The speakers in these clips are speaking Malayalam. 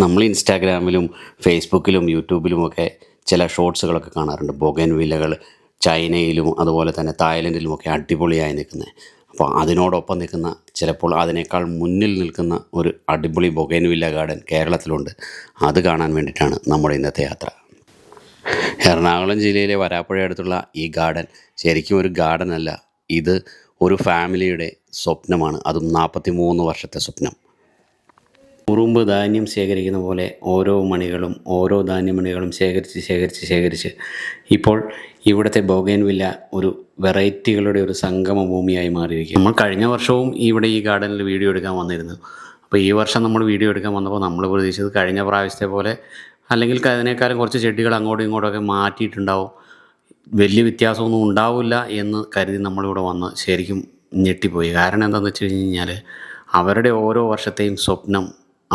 നമ്മൾ ഇൻസ്റ്റാഗ്രാമിലും ഫേസ്ബുക്കിലും യൂട്യൂബിലുമൊക്കെ ചില ഷോർട്സുകളൊക്കെ കാണാറുണ്ട്. ബൊഗൻവില്ലകൾ ചൈനയിലും അതുപോലെ തന്നെ തായ്ലൻഡിലുമൊക്കെ അടിപൊളിയായി നിൽക്കുന്നത്. അപ്പോൾ അതിനോടൊപ്പം നിൽക്കുന്ന, ചിലപ്പോൾ അതിനേക്കാൾ മുന്നിൽ നിൽക്കുന്ന ഒരു അടിപൊളി ബൊഗൻവില്ല ഗാർഡൻ കേരളത്തിലുണ്ട്. അത് കാണാൻ വേണ്ടിയിട്ടാണ് നമ്മുടെ ഇന്നത്തെ യാത്ര. എറണാകുളം ജില്ലയിലെ വരാപ്പുഴ അടുത്തുള്ള ഈ ഗാർഡൻ ശരിക്കും ഒരു ഗാർഡൻ അല്ല, ഇത് ഒരു ഫാമിലിയുടെ സ്വപ്നമാണ്. അതും 43 വർഷത്തെ സ്വപ്നം. ഉറുമ്പ് ധാന്യം ശേഖരിക്കുന്ന പോലെ ഓരോ ധാന്യമണികളും ശേഖരിച്ച് ഇപ്പോൾ ഇവിടുത്തെ ബൊഗൻവില്ല ഒരു വെറൈറ്റികളുടെ ഒരു സംഗമ ഭൂമിയായി മാറിയിരിക്കും. നമ്മൾ കഴിഞ്ഞ വർഷവും ഇവിടെ ഈ ഗാർഡനിൽ വീഡിയോ എടുക്കാൻ വന്നിരുന്നു. അപ്പോൾ ഈ വർഷം നമ്മൾ വീഡിയോ എടുക്കാൻ വന്നപ്പോൾ നമ്മൾ പ്രതീക്ഷിച്ചത് കഴിഞ്ഞ പ്രാവശ്യത്തെ പോലെ, അല്ലെങ്കിൽ അതിനേക്കാളും കുറച്ച് ചെടികൾ അങ്ങോട്ടും ഇങ്ങോട്ടൊക്കെ മാറ്റിയിട്ടുണ്ടാവും, വലിയ വ്യത്യാസമൊന്നും ഉണ്ടാവില്ല എന്ന് കരുതി നമ്മളിവിടെ വന്ന് ശരിക്കും ഞെട്ടിപ്പോയി. കാരണം എന്താണെന്ന് വെച്ച് കഴിഞ്ഞാൽ അവരുടെ ഓരോ വർഷത്തെയും സ്വപ്നം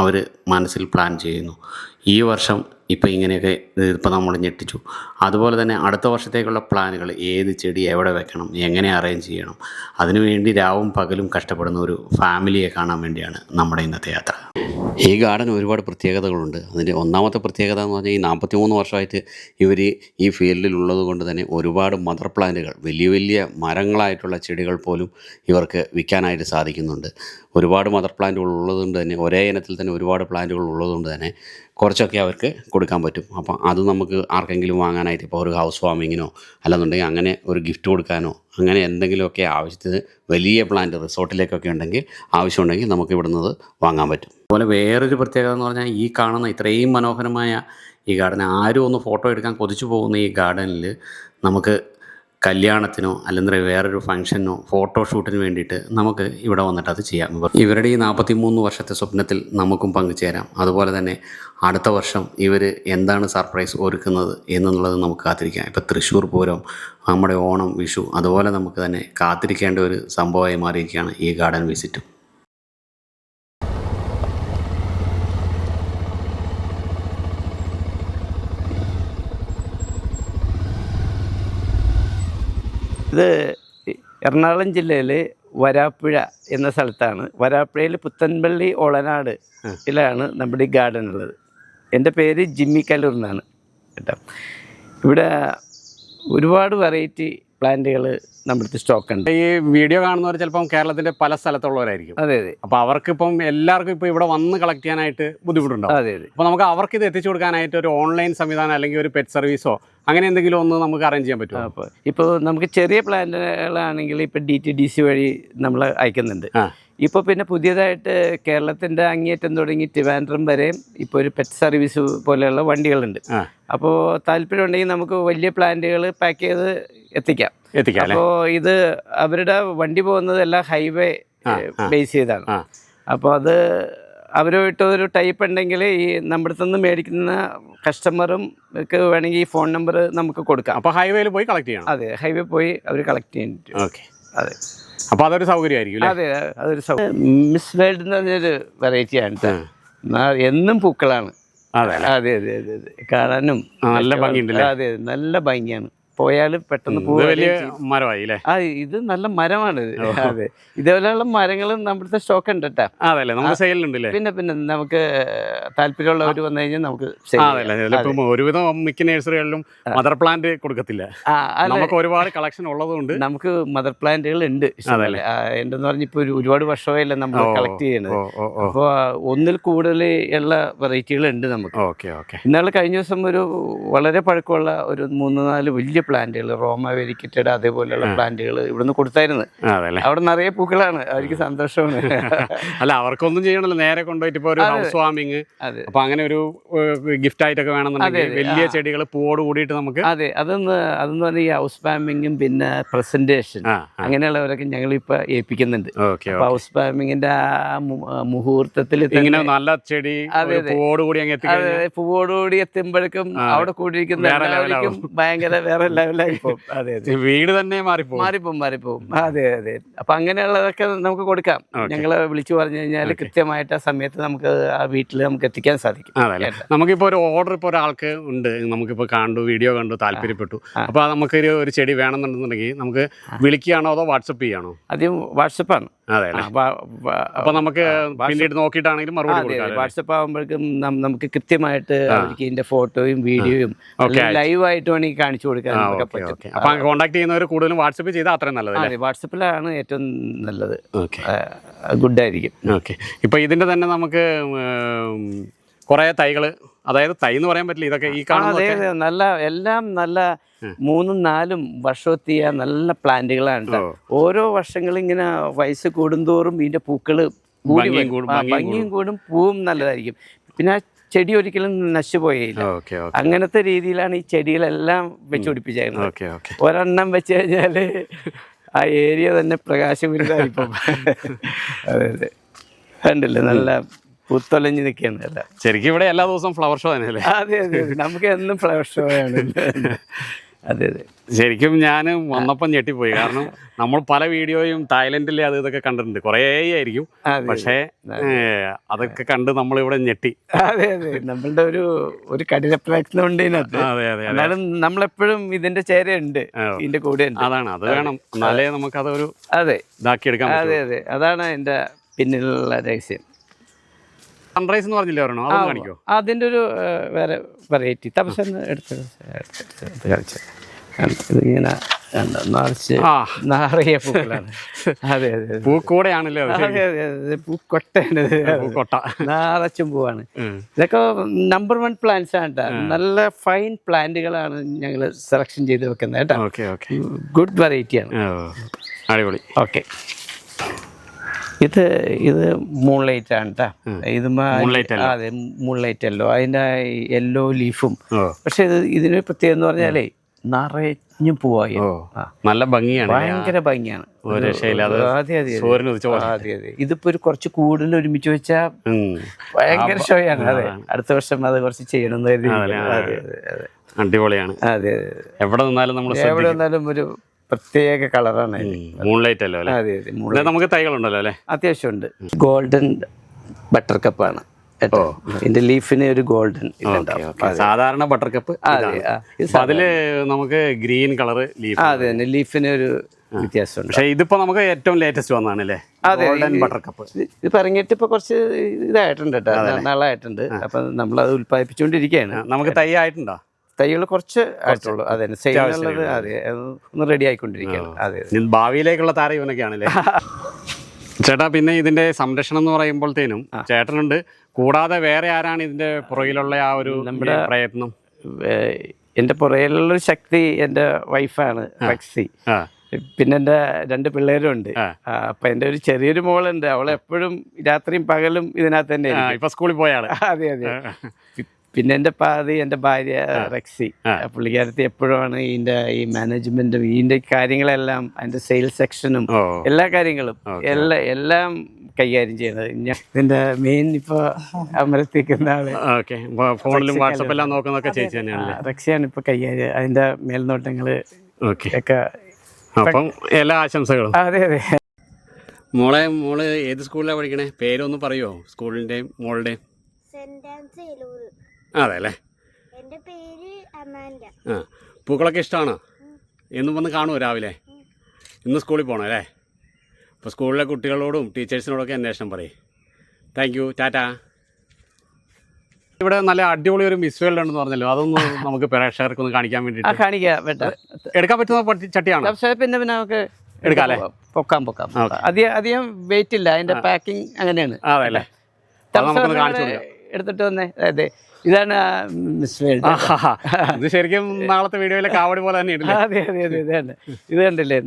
അവർ മനസ്സിൽ പ്ലാൻ ചെയ്യുന്നു. ഈ വർഷം ഇപ്പോൾ ഇങ്ങനെയൊക്കെ ഇപ്പോൾ നമ്മൾ ഞെട്ടിച്ചു. അതുപോലെ തന്നെ അടുത്ത വർഷത്തേക്കുള്ള പ്ലാനുകൾ, ഏത് ചെടി എവിടെ വെക്കണം, എങ്ങനെ അറേഞ്ച് ചെയ്യണം, അതിനുവേണ്ടി രാവും പകലും കഷ്ടപ്പെടുന്ന ഒരു ഫാമിലിയെ കാണാൻ വേണ്ടിയാണ് നമ്മുടെ ഇന്നത്തെ യാത്ര. ഈ ഗാർഡൻ ഒരുപാട് പ്രത്യേകതകളുണ്ട്. അതിൻ്റെ ഒന്നാമത്തെ പ്രത്യേകത എന്ന് പറഞ്ഞാൽ ഈ 43 വർഷമായിട്ട് ഇവർ ഈ ഫീൽഡിലുള്ളത് കൊണ്ട് തന്നെ ഒരുപാട് മദർ പ്ലാന്റുകൾ, വലിയ വലിയ മരങ്ങളായിട്ടുള്ള ചെടികൾ പോലും ഇവർക്ക് വിൽക്കാനായിട്ട് സാധിക്കുന്നുണ്ട്. ഒരുപാട് മദർ പ്ലാന്റുകൾ ഉള്ളതുകൊണ്ട് തന്നെ, ഒരേ ഇനത്തിൽ തന്നെ ഒരുപാട് പ്ലാന്റുകൾ ഉള്ളതുകൊണ്ട് തന്നെ കുറച്ചൊക്കെ അവർക്ക് കൊടുക്കാൻ പറ്റും. അപ്പം അത് നമുക്ക് ആർക്കെങ്കിലും വാങ്ങാനായിട്ട്, ഇപ്പോൾ ഒരു ഹൗസ് വാമിങ്ങിനോ അല്ലെന്നുണ്ടെങ്കിൽ അങ്ങനെ ഒരു ഗിഫ്റ്റ് കൊടുക്കാനോ അങ്ങനെ എന്തെങ്കിലുമൊക്കെ ആവശ്യത്തിന് വലിയ പ്ലാന്റ് റിസോർട്ടിലേക്കൊക്കെ ഉണ്ടെങ്കിൽ, ആവശ്യമുണ്ടെങ്കിൽ നമുക്ക് ഇവിടുന്ന് വാങ്ങാൻ പറ്റും. അതുപോലെ വേറൊരു പ്രത്യേകത എന്ന് പറഞ്ഞാൽ ഈ കാണുന്ന ഇത്രയും മനോഹരമായ ഈ ഗാർഡൻ, ആരും ഒന്ന് ഫോട്ടോ എടുക്കാൻ കൊതിച്ചു പോകുന്ന ഈ ഗാർഡനിൽ നമുക്ക് കല്യാണത്തിനോ അല്ലെങ്കിൽ വേറൊരു ഫംഗ്ഷനോ ഫോട്ടോഷൂട്ടിന് വേണ്ടിയിട്ട് നമുക്ക് ഇവിടെ വന്നിട്ട് അത് ചെയ്യാം. ഇവരുടെ ഈ 43 വർഷത്തെ സ്വപ്നത്തിൽ നമുക്കും പങ്കുചേരാം. അതുപോലെ തന്നെ അടുത്ത വർഷം ഇവർ എന്താണ് സർപ്രൈസ് ഒരുക്കുന്നത് എന്നുള്ളത് നമുക്ക് കാത്തിരിക്കാം. ഇപ്പോൾ തൃശ്ശൂർ പൂരം, നമ്മുടെ ഓണം, വിഷു, അതുപോലെ നമുക്ക് തന്നെ കാത്തിരിക്കേണ്ട ഒരു സംഭവമായി മാറിയിരിക്കുകയാണ് ഈ ഗാർഡൻ വിസിറ്റും. ഇത് എറണാകുളം ജില്ലയിൽ വരാപ്പുഴ എന്ന സ്ഥലത്താണ്. വരാപ്പുഴയിൽ പുത്തൻപള്ളി ഓളനാട് ിലാണ് നമ്മുടെ ഈ ഗാർഡൻ ഉള്ളത്. എൻ്റെ പേര് ജിമ്മി കല്ലൂർ എന്നാണ് കേട്ടോ. ഇവിടെ ഒരുപാട് വെറൈറ്റി പ്ലാന്റുകൾ നമ്മുടെ അടുത്ത് സ്റ്റോക്ക് ഉണ്ട്. ഈ വീഡിയോ കാണുന്നവർ ചിലപ്പം കേരളത്തിൻ്റെ പല സ്ഥലത്തുള്ളവരായിരിക്കും. അതെ അതെ. അപ്പോൾ അവർക്കിപ്പം എല്ലാവർക്കും ഇപ്പോൾ ഇവിടെ വന്ന് കളക്ട് ചെയ്യാനായിട്ട് ബുദ്ധിമുട്ടുണ്ടാവും. അതെ അതെ. അപ്പോൾ നമുക്ക് അവർക്ക് ഇത് എത്തിച്ചു കൊടുക്കാനായിട്ട് ഒരു ഓൺലൈൻ സംവിധാനം അല്ലെങ്കിൽ ഒരു പെറ്റ് സർവീസോ അങ്ങനെ എന്തെങ്കിലും ഒന്ന് നമുക്ക് അറേഞ്ച് ചെയ്യാൻ പറ്റുമോ? അപ്പോൾ ഇപ്പോൾ നമുക്ക് ചെറിയ പ്ലാന്റുകളാണെങ്കിൽ ഇപ്പോൾ DTDC വഴി നമ്മൾ അയക്കുന്നുണ്ട്. ഇപ്പോൾ പിന്നെ പുതിയതായിട്ട് കേരളത്തിൻ്റെ അങ്ങേയറ്റം തുടങ്ങി ട്രിവാൻഡ്രം വരെയും ഇപ്പോൾ ഒരു പെറ്റ് സർവീസ് പോലെയുള്ള വണ്ടികളുണ്ട്. അപ്പോൾ താല്പര്യം ഉണ്ടെങ്കിൽ നമുക്ക് വലിയ പ്ലാന്റുകൾ പാക്ക് ചെയ്ത് എത്തിക്കാം. അപ്പോൾ ഇത് അവരുടെ വണ്ടി പോകുന്നത് എല്ലാം ഹൈവേ ബേസ് ചെയ്താണ്. അപ്പോൾ അത് അവരുമായിട്ട് ഒരു ടൈപ്പ് ഉണ്ടെങ്കിൽ ഈ നമ്മുടെ അടുത്ത് നിന്ന് മേടിക്കുന്ന കസ്റ്റമറും ഒക്കെ വേണമെങ്കിൽ ഈ ഫോൺ നമ്പർ നമുക്ക് കൊടുക്കാം. അപ്പോൾ ഹൈവേയിൽ പോയി കളക്ട് ചെയ്യണം. അതെ, ഹൈവേ പോയി അവർ കളക്ട് ചെയ്യാൻ പറ്റും. ഓക്കെ, അതെ. അപ്പോൾ അതൊരു സൗകര്യമായിരിക്കും. അതെ, അതൊരു മിസ് വേൾഡ് എന്ന് പറഞ്ഞൊരു വെറൈറ്റിയാണ്. എന്നും പൂക്കളാണ്. അതെ അതെ അതെ അതെ അതെ. കാണാനും നല്ല ഭംഗിയുണ്ടല്ലേ? അതെ, നല്ല ഭംഗിയാണ്. പോയാലും പെട്ടെന്ന് മരമായി അല്ലേ? ഇത് നല്ല മരമാണ്. അതെ, ഇതേപോലെയുള്ള മരങ്ങളും നമ്മുടെ സ്റ്റോക്ക് ഉണ്ട് കേട്ടോ. അതല്ലേ, നമുക്ക് സെയിലുണ്ടല്ലേ? പിന്നെ നമുക്ക് താല്പര്യമുള്ളവർ വന്നു കഴിഞ്ഞാൽ നമുക്ക് ഒരുവിധം മിക്ക നഴ്സറികളിലും മദർ പ്ലാന്റ് കൊടുക്കത്തില്ല. നമുക്ക് ഒരുപാട് കളക്ഷൻ ഉള്ളതുകൊണ്ട് നമുക്ക് മദർ പ്ലാന്റുകൾ ഉണ്ട്. എന്തെന്ന് പറഞ്ഞ ഇപ്പൊ ഒരുപാട് വർഷമായില്ല നമ്മൾ കളക്ട് ചെയ്യുന്നത്. അപ്പോൾ ഒന്നിൽ കൂടുതൽ ഉള്ള വെറൈറ്റികൾ ഉണ്ട് നമുക്ക്. ഇന്നാളെ കഴിഞ്ഞ ദിവസം ഒരു വളരെ പഴക്കമുള്ള ഒരു 3-4 വലിയ പ്ലാന്റുകൾ, റോമ വെരിക്കറ്റഡ് അതേപോലെയുള്ള പ്ലാന്റുകൾ ഇവിടുന്ന് കൊടുത്തായിരുന്നു. അവിടെ നിറയെ പൂക്കളാണ്. അവർക്ക് സന്തോഷമാണ്. അല്ല, അവർക്കൊന്നും ചെയ്യണല്ലോ, നേരെ കൊണ്ടുപോയിട്ട് ഇപ്പോൾ ഒരു ഹൗസ് വാമിങ്, അപ്പൊ അങ്ങനെ ഒരു ഗിഫ്റ്റ് ആയിട്ടൊക്കെ വേണമെന്നുണ്ടെങ്കിൽ വലിയ ചെടികൾ പൂവോട് കൂടിയിട്ട് നമുക്ക്. അതെ, അതെന്ന് പറഞ്ഞാൽ ഈ ഹൗസ് വാമിങ്ങും പിന്നെ പ്രസന്റേഷൻ അങ്ങനെയുള്ളവരൊക്കെ ഞങ്ങളിപ്പോ ഏൽപ്പിക്കുന്നുണ്ട്. ഹൗസ് വാമിങ്ങിന്റെ ആ മുഹൂർത്തത്തിൽ നല്ല ചെടി പൂവോട് കൂടി പൂവോടുകൂടി എത്തുമ്പോഴേക്കും അവിടെ കൂടിയിരിക്കുന്ന ഭയങ്കര വേറെ ലെവലായി പോകും. അതെ അതെ, വീട് തന്നെ മാറിപ്പോകും. മാറിപ്പോവും. അതെ അതെ. അപ്പൊ അങ്ങനെയുള്ളതൊക്കെ നമുക്ക് കൊടുക്കാം. ഞങ്ങള് വിളിച്ചു പറഞ്ഞു കഴിഞ്ഞാൽ കൃത്യമായിട്ട് ആ സമയത്ത് നമുക്ക് ആ വീട്ടിൽ നമുക്ക് എത്തിക്കാൻ സാധിക്കും. അതല്ലേ, നമുക്കിപ്പോ ഒരു ഓർഡർ ഇപ്പോൾ ഒരാൾക്ക് ഉണ്ട്, നമുക്കിപ്പോൾ കണ്ടു, വീഡിയോ കണ്ടു, താല്പര്യപ്പെട്ടു, അപ്പോൾ നമുക്ക് ഒരു ചെടി വേണമെന്നുണ്ടെന്നുണ്ടെങ്കിൽ നമുക്ക് വിളിക്കുകയാണോ അതോ വാട്സപ്പ് ചെയ്യാണോ? ആദ്യം വാട്സപ്പാണ്. അതെ, അപ്പൊ നമുക്ക് പിന്നീട് നോക്കിയിട്ടാണെങ്കിലും മറുപടി കൊടുക്കാം. വാട്സപ്പ് ആകുമ്പോഴേക്കും നമുക്ക് കൃത്യമായിട്ട് അവർക്ക് ഇതിന്റെ ഫോട്ടോയും വീഡിയോയും ലൈവായിട്ട് വേണമെങ്കിൽ കാണിച്ചു കൊടുക്കാൻ പറ്റും. അപ്പൊ കോൺടാക്ട് ചെയ്യുന്നവർ കൂടുതലും വാട്സപ്പ് ചെയ്താൽ അത്രയും നല്ലത്. വാട്സപ്പിലാണ് ഏറ്റവും നല്ലത്, ഗുഡായിരിക്കും. ഓക്കെ. ഇപ്പൊ ഇതിന്റെ തന്നെ നമുക്ക് കുറെ തൈകള്, അതായത് തൈ എന്ന് പറയാൻ പറ്റില്ല, ഇതൊക്കെ ഈ കാണുന്ന നല്ല എല്ലാം നല്ല 3-4 വർഷമെത്തിയ നല്ല പ്ലാന്റുകളാണ്. ഓരോ വർഷങ്ങളും ഇങ്ങനെ വയസ്സ് കൂടുന്തോറും ഇതിന്റെ പൂക്കള് ഭംഗിയും കൂടും, പൂവും നല്ലതായിരിക്കും. പിന്നെ ആ ചെടി ഒരിക്കലും നശിച്ചുപോയില്ല. അങ്ങനത്തെ രീതിയിലാണ് ഈ ചെടികളെല്ലാം വെച്ചുപിടിപ്പിച്ചേക്കുന്നത്. ഒരെണ്ണം വെച്ച് കഴിഞ്ഞാല് ആ ഏരിയ തന്നെ പ്രകാശപൂരിതമായിപ്പോ. അതെ അതെ, കണ്ടില്ലേ, നല്ല പൂത്തൊലഞ്ഞ് നിൽക്കുകയാണ് എല്ലാം. ശരിക്കും ഇവിടെ എല്ലാ ദിവസവും ഫ്ലവർ ഷോ തന്നെയല്ലേ? അതെ അതെ, നമുക്ക് എന്നും ഫ്ലവർ ഷോ ആണ്. അതെ അതെ, ശരിക്കും ഞാൻ വന്നപ്പം ഞെട്ടിപ്പോയി. കാരണം നമ്മൾ പല വീഡിയോയും തായ്ലൻഡിലെ അത് ഇതൊക്കെ കണ്ടിട്ടുണ്ട്, കുറേ ആയിരിക്കും, പക്ഷേ അതൊക്കെ കണ്ട് നമ്മളിവിടെ ഞെട്ടി. അതെ അതെ, നമ്മളുടെ ഒരു കഠിന പ്രയത്നം ഉണ്ട് ഇതിനകത്ത്. എന്നാലും നമ്മളെപ്പോഴും ഇതിന്റെ ചേരയുണ്ട്, ഇതിന്റെ കൂടെ ഉണ്ട്. അതാണ്, അത് വേണം, എന്നാലേ നമുക്കതൊരു ഇതാക്കി എടുക്കാം. അതെ അതെ, അതാണ് അതിന്റെ പിന്നിലുള്ള രഹസ്യം. സൺറൈസ് എന്ന് പറഞ്ഞില്ലേ ഒരെണ്ണം, അതൊന്ന് കാണിക്കോ? അതിൻ്റെ ഒരു വേറെ വെറൈറ്റി തപസ്സെന്ന് എടുത്ത് കാണിച്ചു. ഇതിങ്ങനെ നിറച്ച് നിറയെ പൂക്കളാണ്. അതെ അതെ, പൂക്കോടെയാണല്ലോ. അതെ അതെ അതെ, പൂക്കൊട്ടയാണ്, പൂക്കൊട്ട നിറച്ചും പൂവാണ്. ഇതൊക്കെ നമ്പർ 1 പ്ലാന്റ്സ് ആണ് കേട്ടോ. നല്ല ഫൈൻ പ്ലാന്റുകളാണ് ഞങ്ങൾ സെലക്ഷൻ ചെയ്ത് വെക്കുന്നത് കേട്ടോ. ഗുഡ് വെറൈറ്റിയാണ്. അടിപൊളി. ഓക്കെ, ഇത് മൂൺലൈറ്റ് ആണ് കേട്ടോ. ഇത് അതെ, മൂൺലൈറ്റ് യെല്ലോ, അതിൻ്റെ യെല്ലോ ലീഫും. പക്ഷെ ഇതിന് പ്രത്യേകത എന്ന് പറഞ്ഞാലേ നിറഞ്ഞു പോവായി, നല്ല ഭംഗിയാണ്, ഭയങ്കര ഭംഗിയാണ്. അതെ അതെ അതെ അതെ, ഇതിപ്പോ കുറച്ച് കൂടുതൽ ഒരുമിച്ച് വെച്ചാൽ ഭയങ്കര ഷോയാണ്. അതെ, അടുത്ത വർഷം അത് കുറച്ച് ചെയ്യണം. അടിപൊളിയാണ്. അതെ, എവിടെ നിന്നാലും ഒരു പ്രത്യേക കളറാണ്. മൂൺലൈറ്റ് അല്ലോ അല്ലേ? അതെ അതെ, നമുക്ക് തൈകളുണ്ടല്ലോ അല്ലേ? അത്യാവശ്യമുണ്ട്. ഗോൾഡൻ ബട്ടർ കപ്പാണ് കേട്ടോ. ഇതിന്റെ ലീഫിന് ഒരു ഗോൾഡൻ സാധാരണ ബട്ടർ കപ്പ്. അതില് നമുക്ക് ഗ്രീൻ കളർ ലീഫ്. അതെ തന്നെ, ലീഫിന് ഒരു വ്യത്യാസമുണ്ട്. പക്ഷേ ഇതിപ്പോ നമുക്ക് ഏറ്റവും ലേറ്റസ്റ്റ് വന്നാണ് അല്ലേ? Golden butter cup. ഇത് ഇറങ്ങിയിട്ട് ഇപ്പൊ കുറച്ച് ഇതായിട്ടുണ്ട് കേട്ടോ, നാളായിട്ടുണ്ട്. അപ്പൊ നമ്മളത് ഉൽപ്പാദിപ്പിച്ചുകൊണ്ടിരിക്കുകയാണ്. നമുക്ക് തൈ ആയിട്ടുണ്ടോ? തൈകൾ കുറച്ച് ആയിട്ടുള്ളൂ. അതെ, സെയിലുള്ളത് അതെ, ഒന്ന് റെഡി ആയിക്കൊണ്ടിരിക്കുകയാണ്. അതെ, ഭാവിയിലേക്കുള്ള താരം ഇവനൊക്കെയാണല്ലേ? ചേട്ടാ, പിന്നെ ഇതിന്റെ സംരക്ഷണം എന്ന് പറയുമ്പോഴത്തേനും ചേട്ടനുണ്ട്, കൂടാതെ വേറെ ആരാണ് ഇതിന്റെ പുറകിലുള്ള ആ ഒരു നമ്മുടെ പ്രയത്നം? എൻ്റെ പുറകിലുള്ളൊരു ശക്തി എൻ്റെ വൈഫാണ്, റെക്സി. പിന്നെ എൻ്റെ 2 പിള്ളേരുണ്ട്. അപ്പൊ എൻ്റെ ഒരു ചെറിയൊരു മോളുണ്ട്, അവളെപ്പോഴും രാത്രിയും പകലും ഇതിനകത്ത് തന്നെ. ഇപ്പൊ സ്കൂളിൽ പോയാണ്. അതെ അതെ. പിന്നെ എൻ്റെ ഭാര്യ റെക്സി, പുള്ളിക്കാരത്തി എപ്പോഴും ഈ മാനേജ്മെന്റും ഇതിന്റെ കാര്യങ്ങളെല്ലാം, അതിന്റെ സെയിൽസ് സെക്ഷനും എല്ലാ കാര്യങ്ങളും എല്ലാം കൈകാര്യം ചെയ്യുന്നത്. ഇതിന്റെ മെയിൻ ഇപ്പൊ അമരത്തിക്കുന്ന ആള്, ഫോണിലും വാട്സപ്പെല്ലാം നോക്കുന്നൊക്കെ ചേച്ചി തന്നെയാണ്. റെക്സിയാണ് ഇപ്പൊ കൈകാര്യം, അതിന്റെ മേൽനോട്ടങ്ങള് ഒക്കെ. അപ്പം എല്ലാ ആശംസകളും. അതെ അതെ. മോള് ഏത് സ്കൂളിലാണ് പഠിക്കണേ? പേരൊന്ന് പറയുമോ സ്കൂളിന്റെയും മോളുടെയും? അതെ അല്ലേ? പൂക്കളൊക്കെ ഇഷ്ടമാണോ? എന്നും വന്ന് കാണുമോ രാവിലെ? ഇന്ന് സ്കൂളിൽ പോകണം അല്ലേ? അപ്പോൾ സ്കൂളിലെ കുട്ടികളോടും ടീച്ചേഴ്സിനോടൊക്കെ അന്വേഷണം പറയും. Thank you, Tata. ഇവിടെ നല്ല അടിപൊളി ഒരു മിസ് വേൾഡ് ഉണ്ടെന്ന് പറഞ്ഞല്ലോ, അതൊന്ന് നമുക്ക് പ്രേക്ഷകർക്കൊന്ന് കാണിക്കാൻ വേണ്ടിയിട്ട് എടുക്കാൻ പറ്റുന്ന ചട്ടിയാണോ? പിന്നെ നമുക്ക് എടുക്കാം അല്ലേ? പൊക്കാം. അധികം വെയിറ്റ് ഇല്ല, അതിന്റെ പാക്കിംഗ് അങ്ങനെയാണ്. അതെ അല്ലേ? എടുത്തിട്ട് വന്നേ. അതെ, ഇതാണ് മിസ് വേൾഡ്. ഇത് ശരിക്കും നാളത്തെ വീഡിയോയിലെ കാവടി പോലെ തന്നെ. അതെ അതെ അതെ, ഇത് കണ്ടില്ലേ,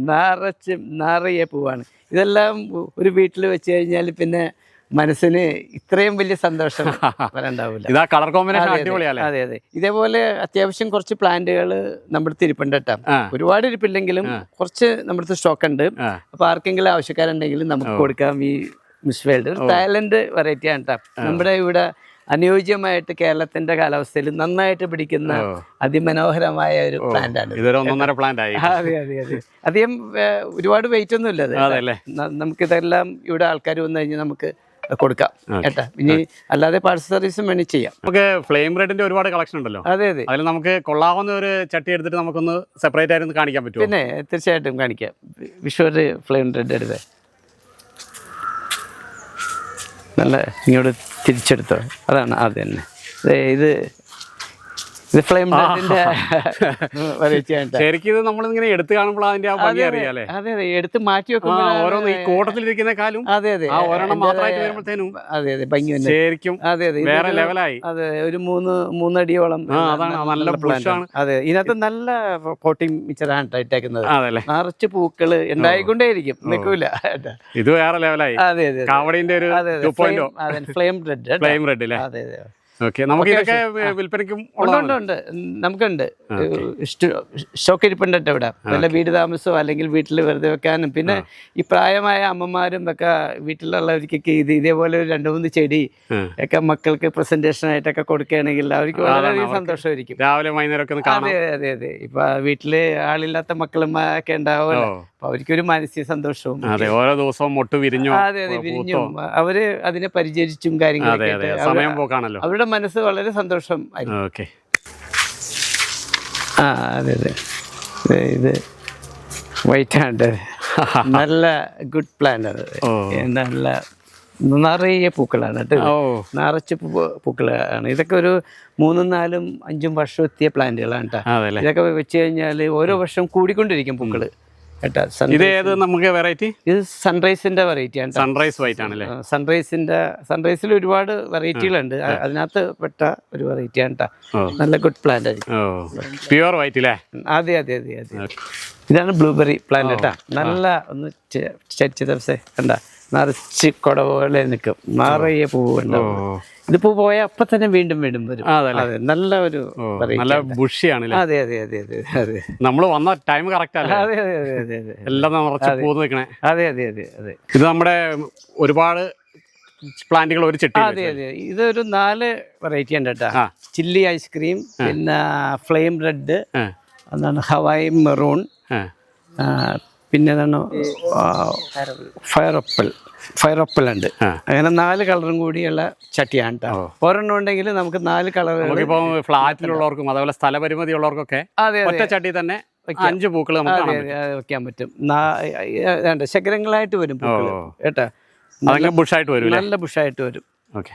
നിറയെ പൂവാണ്. ഇതെല്ലാം ഒരു വീട്ടിൽ വെച്ച് കഴിഞ്ഞാൽ പിന്നെ മനസ്സിന് ഇത്രയും വലിയ സന്തോഷം വരണ്ടാവില്ല. ഇതാ കളർ കോമ്പിനേഷൻ അടിപൊളിയല്ലേ? അതെ അതെ. ഇതേപോലെ അത്യാവശ്യം കുറച്ച് പ്ലാന്റുകൾ നമ്മുടെ ഇരിപ്പുണ്ട് കേട്ടോ. ഒരുപാട് ഇരിപ്പില്ലെങ്കിലും കുറച്ച് നമ്മുടെ സ്റ്റോക്ക് ഉണ്ട്. അപ്പൊ ആർക്കെങ്കിലും ആവശ്യക്കാരുണ്ടെങ്കിൽ നമുക്ക് കൊടുക്കാം. ഈ മിസ് വേൾഡ് തായ്ലൻഡ് വെറൈറ്റി ആണ് കേട്ടോ. നമ്മുടെ ഇവിടെ അനുയോജ്യമായിട്ട് കേരളത്തിന്റെ കാലാവസ്ഥയിൽ നന്നായിട്ട് പിടിക്കുന്ന അതിമനോഹരമായ ഒരു പ്ലാന്റ് ആണ്. ഇതൊരു 1.5 പ്ലാന്റ് ആയി. അതെ അതെ അതെ. അധികം ഒരുപാട് വെയിറ്റ് ഒന്നും ഇല്ല അത്. നമുക്കിതെല്ലാം ഇവിടെ ആൾക്കാർ വന്നു കഴിഞ്ഞാൽ നമുക്ക് കൊടുക്കാം കേട്ടാ. ഇനി അല്ലാതെ പാഴ്സൽ സർവീസും വേണമെങ്കിൽ ചെയ്യാം. നമുക്ക് ഫ്ലെയിം റെഡിന്റെ ഒരുപാട് കളക്ഷൻ ഉണ്ടല്ലോ. അതെ അതെ. അതിൽ നമുക്ക് കൊള്ളാവുന്ന ഒരു ചട്ടി എടുത്തിട്ട് നമുക്കൊന്ന് സെപ്പറേറ്റ് ആയിട്ട് കാണിക്കാൻ പറ്റുമോ? പിന്നെ തീർച്ചയായിട്ടും കാണിക്കാം. വിഷുവൊരു ഫ്ലെയിം റെഡ് എടുത്തേ. നല്ല ഇങ്ങോട്ട് തിരിച്ചെടുത്തോ. അതാണ് അത് തന്നെ. ഇത് ഫ്ലെയിം റെഡിന്റെ ശരിക്കും ഇത് നമ്മളിങ്ങനെ എടുത്ത് കാണുമ്പോൾ അതിന്റെ ആ ഭംഗി അറിയാലേ. അതെ അതെ. എടുത്ത് മാറ്റി വെക്കുമ്പോൾ ഓരോന്ന് ഈ കൂട്ടത്തിലിരിക്കുന്നേക്കാളും അതെ അതെ ഒരെണ്ണം മാത്രമായിട്ട് വരുമ്പോഴത്തേനും അതെ അതെ ഭംഗി തന്നെ ശരിക്കും അതെ അതെ വേറെ ലെവലായി. അതെ ഒരു 3 അടിയോളം. അതാണ് നല്ല ബുഷാണ്. അതെ ഇതിനകത്ത് നല്ല പോട്ടിംഗ് മിച്ചറാണ് ഇട്ടേക്കുന്നത്. അതല്ലേ, നിറച്ച് പൂക്കള് ഉണ്ടായിക്കൊണ്ടേയിരിക്കും, നിൽക്കൂല. ഇത് വേറെ ലെവലായി. അതെ അതെ കാവടിന്റെ ഒരു 2.0 ഫ്ലെയിം റെഡ്. ഫ്ലെയിം റെഡ് അല്ലേ? അതെ അതെ. ഓക്കെ, നമുക്ക് ഇതൊക്കെ വിൽപ്പനയ്ക്കും ഉണ്ട്. നമുക്കുണ്ട് സ്റ്റോക്ക് ഇരിപ്പുണ്ട് ഇവിടെ. വല്ല വീട് താമസമോ അല്ലെങ്കിൽ വീട്ടിൽ വെറുതെ വെക്കാനും, പിന്നെ ഈ പ്രായമായ അമ്മമാരും ഒക്കെ വീട്ടിലുള്ളവർക്കൊക്കെ ഇതേപോലെ ഒരു 2-3 ചെടി ഒക്കെ മക്കൾക്ക് പ്രസന്റേഷൻ ആയിട്ടൊക്കെ കൊടുക്കുകയാണെങ്കിൽ അവർക്ക് വളരെയധികം സന്തോഷമായിരിക്കും. രാവിലെ വൈകുന്നേരം. അതെ അതെ അതെ. ഇപ്പൊ വീട്ടില് ആളില്ലാത്ത മക്കളും ഒക്കെ ഉണ്ടാവുമല്ലോ, അപ്പൊ അവർക്കൊരു മാനസിക സന്തോഷവും. ഓരോ ദിവസവും മൊട്ട് വിരിഞ്ഞു. അതെ അതെ, വിരിഞ്ഞും അവര് അതിനെ പരിചരിച്ചും കാര്യങ്ങളൊക്കെ സമയം പോക്കാണല്ലോ. അവരുടെ മനസ്സ് വളരെ സന്തോഷം ആയിരിക്കും. ആ അതെ അതെ. ഇത് വൈറ്റ് ഹാൻഡ് നല്ല ഗുഡ് പ്ലാന്റ്. അത് നല്ല നിറയെ പൂക്കളാണ് കേട്ടോ. നിറച്ച് പൂക്കളാണ്. ഇതൊക്കെ ഒരു 3, 4, 5 വർഷം എത്തിയ പ്ലാന്റുകളാണ് കേട്ടോ. ഇതൊക്കെ വെച്ച് കഴിഞ്ഞാൽ ഓരോ വർഷം കൂടിക്കൊണ്ടിരിക്കും പൂക്കള് കേട്ടോ. നമുക്ക് വെറൈറ്റി ഇത് സൺറൈസിന്റെ വെറൈറ്റി ആണ്. സൺറൈസ് വൈറ്റ് ആണല്ലേ? സൺറൈസിൽ ഒരുപാട് വെറൈറ്റികളുണ്ട്. അതിനകത്ത് പെട്ട ഒരു വെറൈറ്റി ആണ് കേട്ടോ. നല്ല ഗുഡ് പ്ലാന്റ് ആയിരിക്കും. പ്യുവർ വൈറ്റ് അല്ലേ? അതെ അതെ അതെ അതെ. ഇതാണ് ബ്ലൂബെറി പ്ലാന്റ് കേട്ടോ. നല്ല ഒന്ന് ചരിച്ച് ദിവസം കണ്ട നിറച്ച് കുട പോലെ നിൽക്കും, നിറയെ പൂവ് ഉണ്ടാവും. ഇത് പൂ പോയാൽ അപ്പൊ തന്നെ വീണ്ടും വീണ്ടും വരും. അതെ, നല്ല ഒരു നല്ല ബുഷിയാണ്. അതെ അതെ അതെ അതെ അതെ. നമ്മള് വന്ന ടൈം കറക്റ്റ് അല്ലേ? അതെ അതെ അതെ അതെ അതെ. എല്ലാം നിറച്ച് പൂ നിൽക്കണേ. അതെ അതെ അതെ അതെ. ഇത് നമ്മുടെ ഒരുപാട് പ്ലാന്റുകൾ ഒരു ചെട്ടി. അതെ അതെ. ഇതൊരു 4 വെറൈറ്റി ഉണ്ട് കേട്ടോ. ചില്ലി ഐസ്ക്രീം, പിന്നെ ഫ്ലെയിം റെഡ്, എന്താണ് ഹവായി മെറൂൺ, പിന്നെ എന്താണ് ഫയർ ഒപ്പൽ ഉണ്ട്. അങ്ങനെ 4 കളറും കൂടിയുള്ള ചട്ടിയാണ് കേട്ടോ. ഒരെണ്ണം ഉണ്ടെങ്കിൽ നമുക്ക് 4 കളർ. ഫ്ലാറ്റിലുള്ളവർക്കും അതുപോലെ സ്ഥലപരിമിതി ഉള്ളവർക്കൊക്കെ ഒറ്റ ചട്ടി തന്നെ 5 പൂക്കൾ വെക്കാൻ പറ്റും. ശകരങ്ങളായിട്ട് വരും പൂക്കൾ കേട്ടോ. ബുഷായിട്ട് വരും, നല്ല ബുഷായിട്ട് വരും.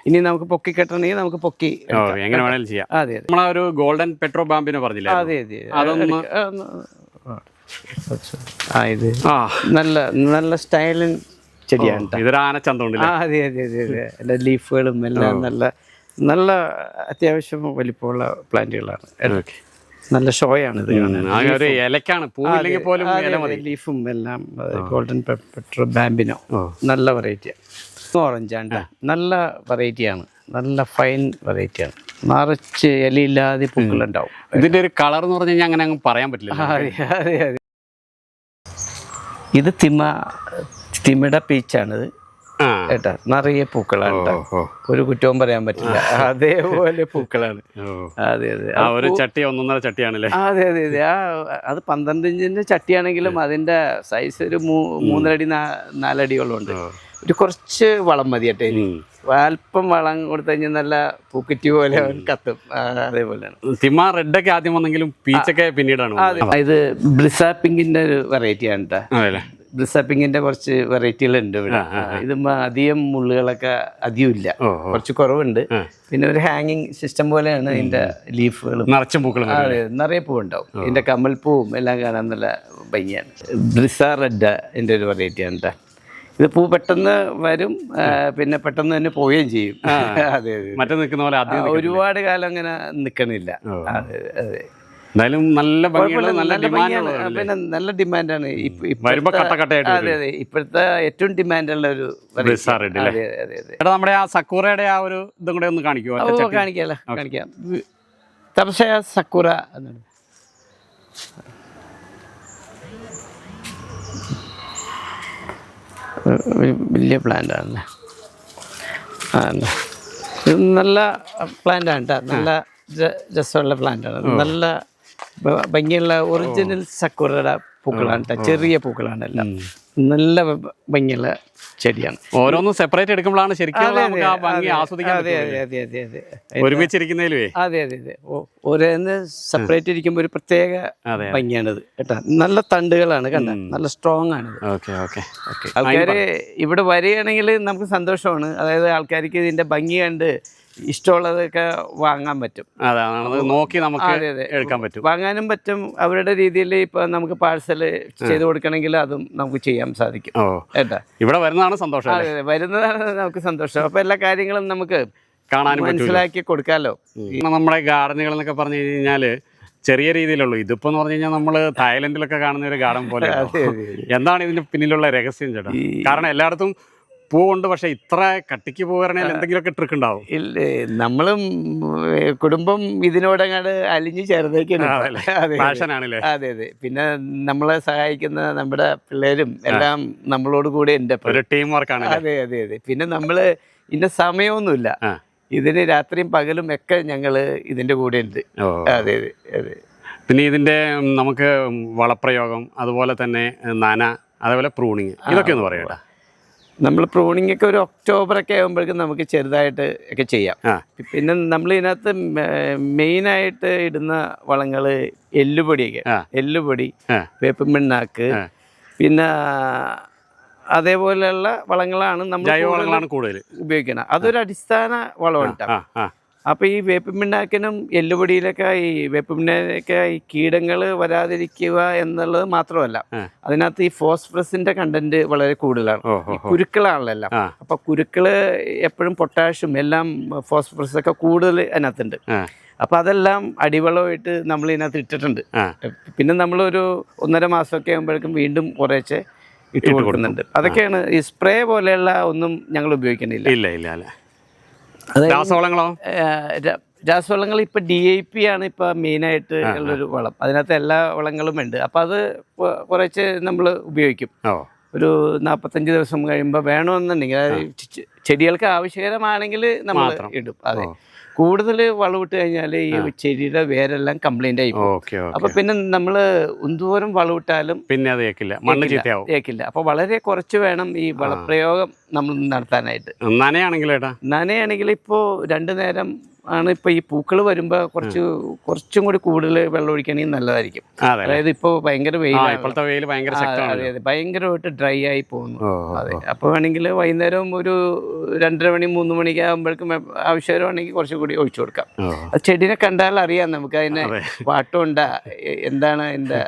ഇനി നമുക്ക് പൊക്കി കെട്ടണമെങ്കിൽ നമുക്ക് പൊക്കി എങ്ങനെ വേണമെങ്കിലും ചെയ്യാം. അതെ അതെ. നമ്മളൊരു ഗോൾഡൻ പെട്രോ ബാമ്പിനെ പറഞ്ഞില്ലേ? അതെ അതെ. അതൊന്ന് ഇത് നല്ല നല്ല സ്റ്റൈലിൻ ചെടിയാണ്. ഇതൊരു ആനച്ചന്തമുണ്ട്. അതെ അതെ അതെ അതെ. എൻ്റെ ലീഫുകളും എല്ലാം നല്ല നല്ല അത്യാവശ്യം വലിപ്പമുള്ള പ്ലാന്റുകളാണ്. നല്ല ഷോയാണ് ഇത്. ഇലക്കാണ്, പൂവില്ലെങ്കിൽ പോലും ലീഫും എല്ലാം ഗോൾഡൻ പെട്രോ ബാമ്പിനോ നല്ല വെറൈറ്റിയാണ്. ഓറഞ്ചാണ്, നല്ല വെറൈറ്റിയാണ്, നല്ല ഫൈൻ വെറൈറ്റിയാണ്. നിറച്ച് ഇലയില്ലാതെ പൂക്കളുണ്ടാവും. ഇതിന്റെ ഒരു കളർ എന്ന് പറഞ്ഞു കഴിഞ്ഞാൽ അങ്ങനെ അങ്ങ് പറയാൻ പറ്റില്ല. അതെ അതെ അതെ. ഇത് തിമിട പീച്ചാണിത് കേട്ടാ. നിറയെ പൂക്കളാണ്, ഒരു കുറ്റവും പറയാൻ പറ്റില്ല. അതേപോലെ പൂക്കളാണ്. അതെ അതെ. ഒരു ചട്ടി 1.5 ചട്ടിയാണല്ലേ? അതെ അതെ അതെ. അത് 12 ഇഞ്ചിന്റെ ചട്ടിയാണെങ്കിലും അതിന്റെ സൈസ് ഒരു 3 അടി 4 അടിയോളം ഉണ്ട്. ഒരു കുറച്ച് വളം മതി കേട്ടോ. അല്പം വളം കൊടുത്തു കഴിഞ്ഞാൽ നല്ല പൂക്കറ്റി പോലെ കത്തും. അതേപോലെയാണ്. തിമ റെഡൊക്കെ ആദ്യം വന്നെങ്കിലും പീച്ചൊക്കെ പിന്നീടാണ്. ഇത് ബ്ലിസാപ്പിങ്ങിന്റെ ഒരു വെറൈറ്റിയാണ് കേട്ടോ. ബ്ലിസാപ്പിങ്ങിന്റെ കുറച്ച് വെറൈറ്റികളുണ്ട് ഇവിടെ. ഇതുമ്പോ അധികം മുള്ളുകളൊക്കെ അധികം ഇല്ല, കുറച്ച് കുറവുണ്ട്. പിന്നെ ഒരു ഹാങ്ങിങ് സിസ്റ്റം പോലെയാണ് ഇതിന്റെ ലീഫുകളും. നിറച്ചും പൂക്കളും. അതെ, നിറയെ പൂവുണ്ടാവും. ഇതിന്റെ കമൽപ്പൂവും എല്ലാം കാണാൻ നല്ല ഭംഗിയാണ്. ബ്ലിസ റെഡ് ഇതിന്റെ ഒരു വെറൈറ്റിയാണ് കേട്ടോ. ഇത് പൂ പെട്ടെന്ന് വരും, പിന്നെ പെട്ടെന്ന് തന്നെ പോവുകയും ചെയ്യും. അതെ അതെ. മറ്റേ നിൽക്കുന്ന പോലെ ഒരുപാട് കാലം അങ്ങനെ നിൽക്കണില്ല. അതെ അതെ. എന്തായാലും നല്ല പിന്നെ നല്ല ഡിമാൻഡാണ്. അതെ അതെ. ഇപ്പോഴത്തെ ഏറ്റവും ഡിമാൻഡുള്ള ഒരു നമ്മുടെ ആ സക്കൂറയുടെ ആ ഒരു ഇതും കൂടെ ഒന്ന് കാണിക്കുമോ? കാണിക്കാം. തപസ്യ സക്കൂറ എന്നാണ്. വലിയ പ്ലാന്റ് ആണല്ലേ. ഇത് നല്ല പ്ലാന്റ് ആണ് കേട്ടോ. നല്ല രസമുള്ള പ്ലാന്റ് ആണ്. നല്ല ഭംഗിയുള്ള ഒറിജിനൽ സക്കുറയുടെ പൂക്കളാണ് കേട്ടോ. ചെറിയ പൂക്കളാണ് എല്ലാം. നല്ല ഭംഗിയുള്ള ചെടിയാണ്. ഓരോന്നും സെപ്പറേറ്റ് എടുക്കുമ്പോഴാണ് ശരിക്കും നമുക്ക് ആ ഭംഗി ആസ്വദിക്കാൻ അതെ പറ്റുന്നത്. അതെ അതെ അതെ ഒരുമിച്ചിരിക്കുന്നതിലേ. അതെ അതെ അതെ. ഓരോന്ന് സെപ്പറേറ്റ് ഇരിക്കുമ്പോൾ ഒരു പ്രത്യേക ഭംഗിയാണിത് കേട്ടോ. നല്ല തണ്ടുകളാണ് കണ്ട, നല്ല സ്ട്രോങ് ആണ്. Okay okay okay. ആൾക്കാർ ഇവിടെ വരികയാണെങ്കിൽ നമുക്ക് സന്തോഷമാണ്. അതായത് ആൾക്കാർക്ക് ഇതിന്റെ ഭംഗി കണ്ട് ഇഷ്ടമുള്ളതൊക്കെ വാങ്ങാൻ പറ്റും. അതാണ് നോക്കി നമുക്ക് എടുക്കാൻ പറ്റും, വാങ്ങാനും പറ്റും. അവരുടെ രീതിയിൽ ഇപ്പൊ നമുക്ക് പാഴ്സൽ ചെയ്ത് കൊടുക്കണമെങ്കിൽ അതും നമുക്ക് ചെയ്യാൻ സാധിക്കും. കേട്ടാ, ഇവിടെ വരുന്നതാണ് സന്തോഷം. അതെ അതെ, വരുന്നതാണ് നമുക്ക് സന്തോഷം. അപ്പൊ എല്ലാ കാര്യങ്ങളും നമുക്ക് കാണാനും മനസ്സിലാക്കി കൊടുക്കാമല്ലോ. നമ്മുടെ ഗാർഡനുകൾ എന്നൊക്കെ പറഞ്ഞു കഴിഞ്ഞാല് ചെറിയ രീതിയിലുള്ളൂ. ഇതിപ്പോ എന്ന് പറഞ്ഞു കഴിഞ്ഞാൽ നമ്മള് തായ്ലൻഡിലൊക്കെ കാണുന്ന ഒരു ഗാർഡൻ പോലെ. എന്താണ് ഇതിന്റെ പിന്നിലുള്ള രഹസ്യം ചേട്ടാ? കാരണം എല്ലായിടത്തും പൂവുണ്ട്, പക്ഷെ ഇത്ര കട്ടിക്ക് പോകണമെങ്കിൽ എന്തെങ്കിലുമൊക്കെ ട്രിക്ക് ഉണ്ടാവും. ഇല്ല, നമ്മളും കുടുംബം ഇതിനോടങ്ങാട് അലിഞ്ഞു ചേർന്നേക്കാണ്. ഫാഷനാണല്ലേ? അതെ അതെ. പിന്നെ നമ്മളെ സഹായിക്കുന്ന നമ്മുടെ പിള്ളേരും എല്ലാം നമ്മളോട് കൂടെ ഉണ്ട്. ഒരു ടീം വർക്കാണ്. അതെ അതെ അതെ. പിന്നെ നമ്മള് ഇതിന്റെ സമയമൊന്നുമില്ല. ഇതിന് രാത്രിയും പകലും ഒക്കെ ഞങ്ങള് ഇതിന്റെ കൂടെ ഉണ്ട്. അതെ അതെ അതെ. പിന്നെ ഇതിന്റെ നമുക്ക് വളപ്രയോഗം, അതുപോലെ തന്നെ നന, അതേപോലെ പ്രൂണിങ്, ഇതൊക്കെ ഒന്ന് പറയട്ടെ. നമ്മൾ പ്രൂണിങ് ഒക്കെ ഒരു ഒക്ടോബറൊക്കെ ആകുമ്പോഴേക്കും നമുക്ക് ചെറുതായിട്ട് ഒക്കെ ചെയ്യാം. പിന്നെ നമ്മൾ ഇതിനകത്ത് മെയിനായിട്ട് ഇടുന്ന വളങ്ങൾ എല്ലുപൊടിയൊക്കെ, എല്ലുപൊടി, വേപ്പിൻ പിണ്ണാക്ക്, പിന്നെ അതേപോലെയുള്ള വളങ്ങളാണ് നമ്മൾ കൂടുതൽ ഉപയോഗിക്കുന്നത്. അതൊരു അടിസ്ഥാന വളമാണ്. അപ്പോൾ ഈ വേപ്പിൻ പിണ്ണാക്കിനും എല്ലുപൊടിയിലൊക്കെ ഈ വേപ്പിൻ പിണ്ണാക്കൊക്കെ ഈ കീടങ്ങൾ വരാതിരിക്കുക എന്നുള്ളത് മാത്രമല്ല, അതിനകത്ത് ഈ ഫോസ്ഫറസിന്റെ കണ്ടന്റ് വളരെ കൂടുതലാണ്. ഈ കുരുക്കളാണല്ലോ. അപ്പൊ കുരുക്കള് എപ്പോഴും പൊട്ടാഷ്യം എല്ലാം ഫോസ്ഫറസ് ഒക്കെ കൂടുതൽ അതിനകത്തുണ്ട്. അപ്പൊ അതെല്ലാം അടിവളമായിട്ട് നമ്മൾ ഇതിനകത്ത് ഇട്ടിട്ടുണ്ട്. പിന്നെ നമ്മളൊരു 1.5 മാസമൊക്കെ ആകുമ്പോഴേക്കും വീണ്ടും കുറേശ്ശെ ഇട്ട് കൊടുക്കുന്നുണ്ട്. അതൊക്കെയാണ്. ഈ സ്പ്രേ പോലെയുള്ള ഒന്നും ഞങ്ങൾ ഉപയോഗിക്കുന്നില്ല. ഇല്ല ഇല്ല അല്ല. രാസവളങ്ങളോ? രാസവളങ്ങൾ ഇപ്പം DAP ആണ് ഇപ്പം മെയിനായിട്ട് ഉള്ളൊരു വളം. അതിനകത്ത് എല്ലാ വളങ്ങളും ഉണ്ട്. അപ്പം അത് കുറച്ച് നമ്മൾ ഉപയോഗിക്കും. ഒരു 45 ദിവസം കഴിയുമ്പോൾ വേണമെന്നുണ്ടെങ്കിൽ, അതായത് ചെടികൾക്ക് ആവശ്യകരമാണെങ്കിൽ നമ്മൾ ഇടും. അതെ, കൂടുതൽ വളമിട്ട് കഴിഞ്ഞാൽ ഈ ചെടിയുടെ വേരെല്ലാം കംപ്ലൈന്റ് ആയി പോകും. അപ്പൊ പിന്നെ നമ്മൾ എന്തോരം വളമിട്ടാലും പിന്നെ അത് ഏക്കില്ല. അപ്പൊ വളരെ കുറച്ച് വേണം ഈ വളപ്രയോഗം നമ്മൾ നടത്താനായിട്ട്. നനയാണെങ്കിൽ ഇപ്പോൾ 2 നേരം ആണ്. ഇപ്പൊ ഈ പൂക്കൾ വരുമ്പോ കുറച്ചും കൂടി കൂടുതൽ വെള്ളം ഒഴിക്കണമെങ്കിൽ നല്ലതായിരിക്കും. അതായത് ഇപ്പൊ ഭയങ്കര വെയിൽ, അതെ ഭയങ്കരമായിട്ട് ഡ്രൈ ആയി പോകുന്നു. അതെ, അപ്പൊ വേണമെങ്കിൽ വൈകുന്നേരം ഒരു 2:30 മണി 3 മണിക്ക് ആകുമ്പോഴേക്കും ആവശ്യമാണെങ്കിൽ കുറച്ചുകൂടി ഒഴിച്ചു കൊടുക്കാം. ചെടിനെ കണ്ടാൽ അറിയാം നമുക്ക് അതിന് പാട്ടമുണ്ടാ, എന്താണ് അതിന്റെ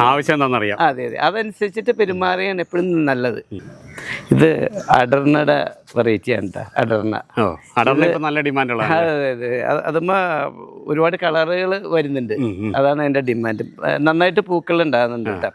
ആവശ്യം എന്താണെന്നറിയാം. അതെ അതെ, അതനുസരിച്ചിട്ട് പെരുമാറിയാണ് എപ്പോഴും നല്ലത്. ഇത് അടർണയുടെ വെറൈറ്റിയാണ് കേട്ടോ. അടർണ നല്ല ഡിമാൻഡുള്ള. അതെ അതെ. അതുമ്പോ ഒരുപാട് കളറുകൾ വരുന്നുണ്ട്. അതാണ് അതിന്റെ ഡിമാൻഡ്. നന്നായിട്ട് പൂക്കൾ ഉണ്ടാകുന്നുണ്ട് കേട്ടോ.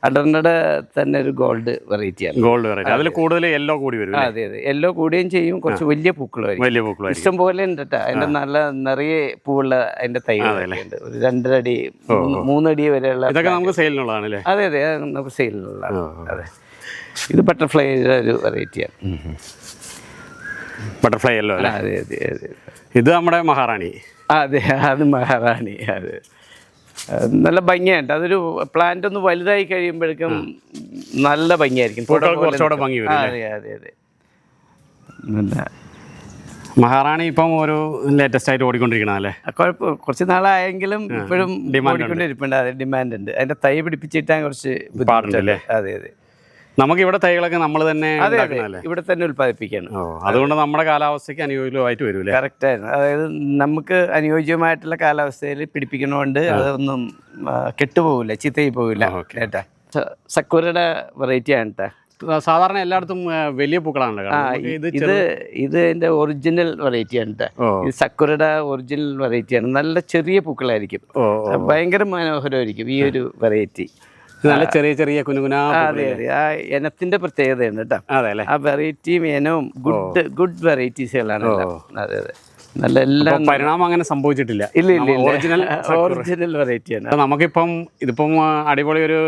അടർണയുടെ തന്നെ ഒരു ഗോൾഡ് വെറൈറ്റിയാണ്. Gold variety. അതിൽ കൂടുതൽ യെല്ലോ കൂടി വരും. അതെ അതെ, യെല്ലോ കൂടുകയും ചെയ്യും. കുറച്ച് വലിയ പൂക്കളായിരിക്കും. ഇഷ്ടം പോലെ ഉണ്ട് കേട്ടോ. അതിന്റെ നല്ല നിറയെ പൂവുള്ള അതിന്റെ തൈകളുണ്ട്. ഒരു 2.5 അടി 3 അടി വരെയുള്ള. ഇതൊക്കെ നമുക്ക് സെയിലിനുള്ളതാണല്ലേ? അതെ അതെ, നമുക്ക് സെയിലിനുള്ളതാണ്. അതെ, ഇത് ബട്ടർഫ്ലൈയുടെ ഒരു വെറൈറ്റിയാണ്. ബട്ടർഫ്ലൈ യെല്ലോ അല്ലേ? അതെ അതെ അതെ. ഇത് നമ്മുടെ മഹാറാണി. അതെ, അത് മഹാറാണി. അതെ, നല്ല ഭംഗിയുണ്ട്. അതൊരു പ്ലാന്റ് ഒന്ന് വലുതായി കഴിയുമ്പോഴേക്കും നല്ല ഭംഗിയായിരിക്കും. കുറച്ചുകൂടെ ഭംഗി വരും. അതെ അതെ അതെ. മഹാറാണി ഇപ്പം ഒരു ലേറ്റസ്റ്റ് ആയിട്ട് ഓടിക്കൊണ്ടിരിക്കണല്ലേ? കുറച്ച് നാളായെങ്കിലും ഇപ്പോഴും ഓടിക്കൊണ്ടിരിപ്പുണ്ട്. അതെ, ഡിമാൻഡ് ഉണ്ട്. അതിന്റെ തൈ പിടിപ്പിച്ചിട്ടാൻ കുറച്ച് പാടുണ്ടല്ലേ? അതെ അതെ. നമുക്ക് ഇവിടെ തൈകളൊക്കെ നമ്മൾ തന്നെ ഇവിടെ തന്നെ ഉൽപ്പാദിപ്പിക്കണം. അതുകൊണ്ട് നമ്മുടെ കാലാവസ്ഥയ്ക്ക് അനുയോജ്യമായിട്ട് വരും. കറക്റ്റ് ആയിരുന്നു. അതായത് നമുക്ക് അനുയോജ്യമായിട്ടുള്ള കാലാവസ്ഥയിൽ പിടിപ്പിക്കണോണ്ട് അതൊന്നും കെട്ടുപോകില്ല, ചീത്തയായി പോകില്ല. കേട്ടാ, സക്കുരയുടെ വെറൈറ്റി ആണ് കേട്ടാ. സാധാരണ എല്ലായിടത്തും വലിയ പൂക്കളാണല്ലോ. ഇത് എൻ്റെ ഒറിജിനൽ വെറൈറ്റിയാണ് കേട്ടോ. ഇത് സക്കുരയുടെ ഒറിജിനൽ വെറൈറ്റിയാണ്. നല്ല ചെറിയ പൂക്കളായിരിക്കും, ഭയങ്കര മനോഹരമായിരിക്കും ഈ ഒരു വെറൈറ്റി. നല്ല ചെറിയ ചെറിയ കുനുകുനാ. അതെ അതെ, ആ ഇനത്തിന്റെ പ്രത്യേകതയാണ് കേട്ടോ. അതെ അല്ലേ? ആ വെറൈറ്റിയും ഇനവും ഗുഡ് വെറൈറ്റീസുകളാണ്. അതെ അതെ, നല്ല എല്ലാം പരിണാമം അങ്ങനെ സംഭവിച്ചിട്ടില്ല. ഇല്ല, ഒറിജിനൽ വെറൈറ്റിയാണ്. നമുക്കിപ്പം ഇതിപ്പം അടിപൊളി ഒരു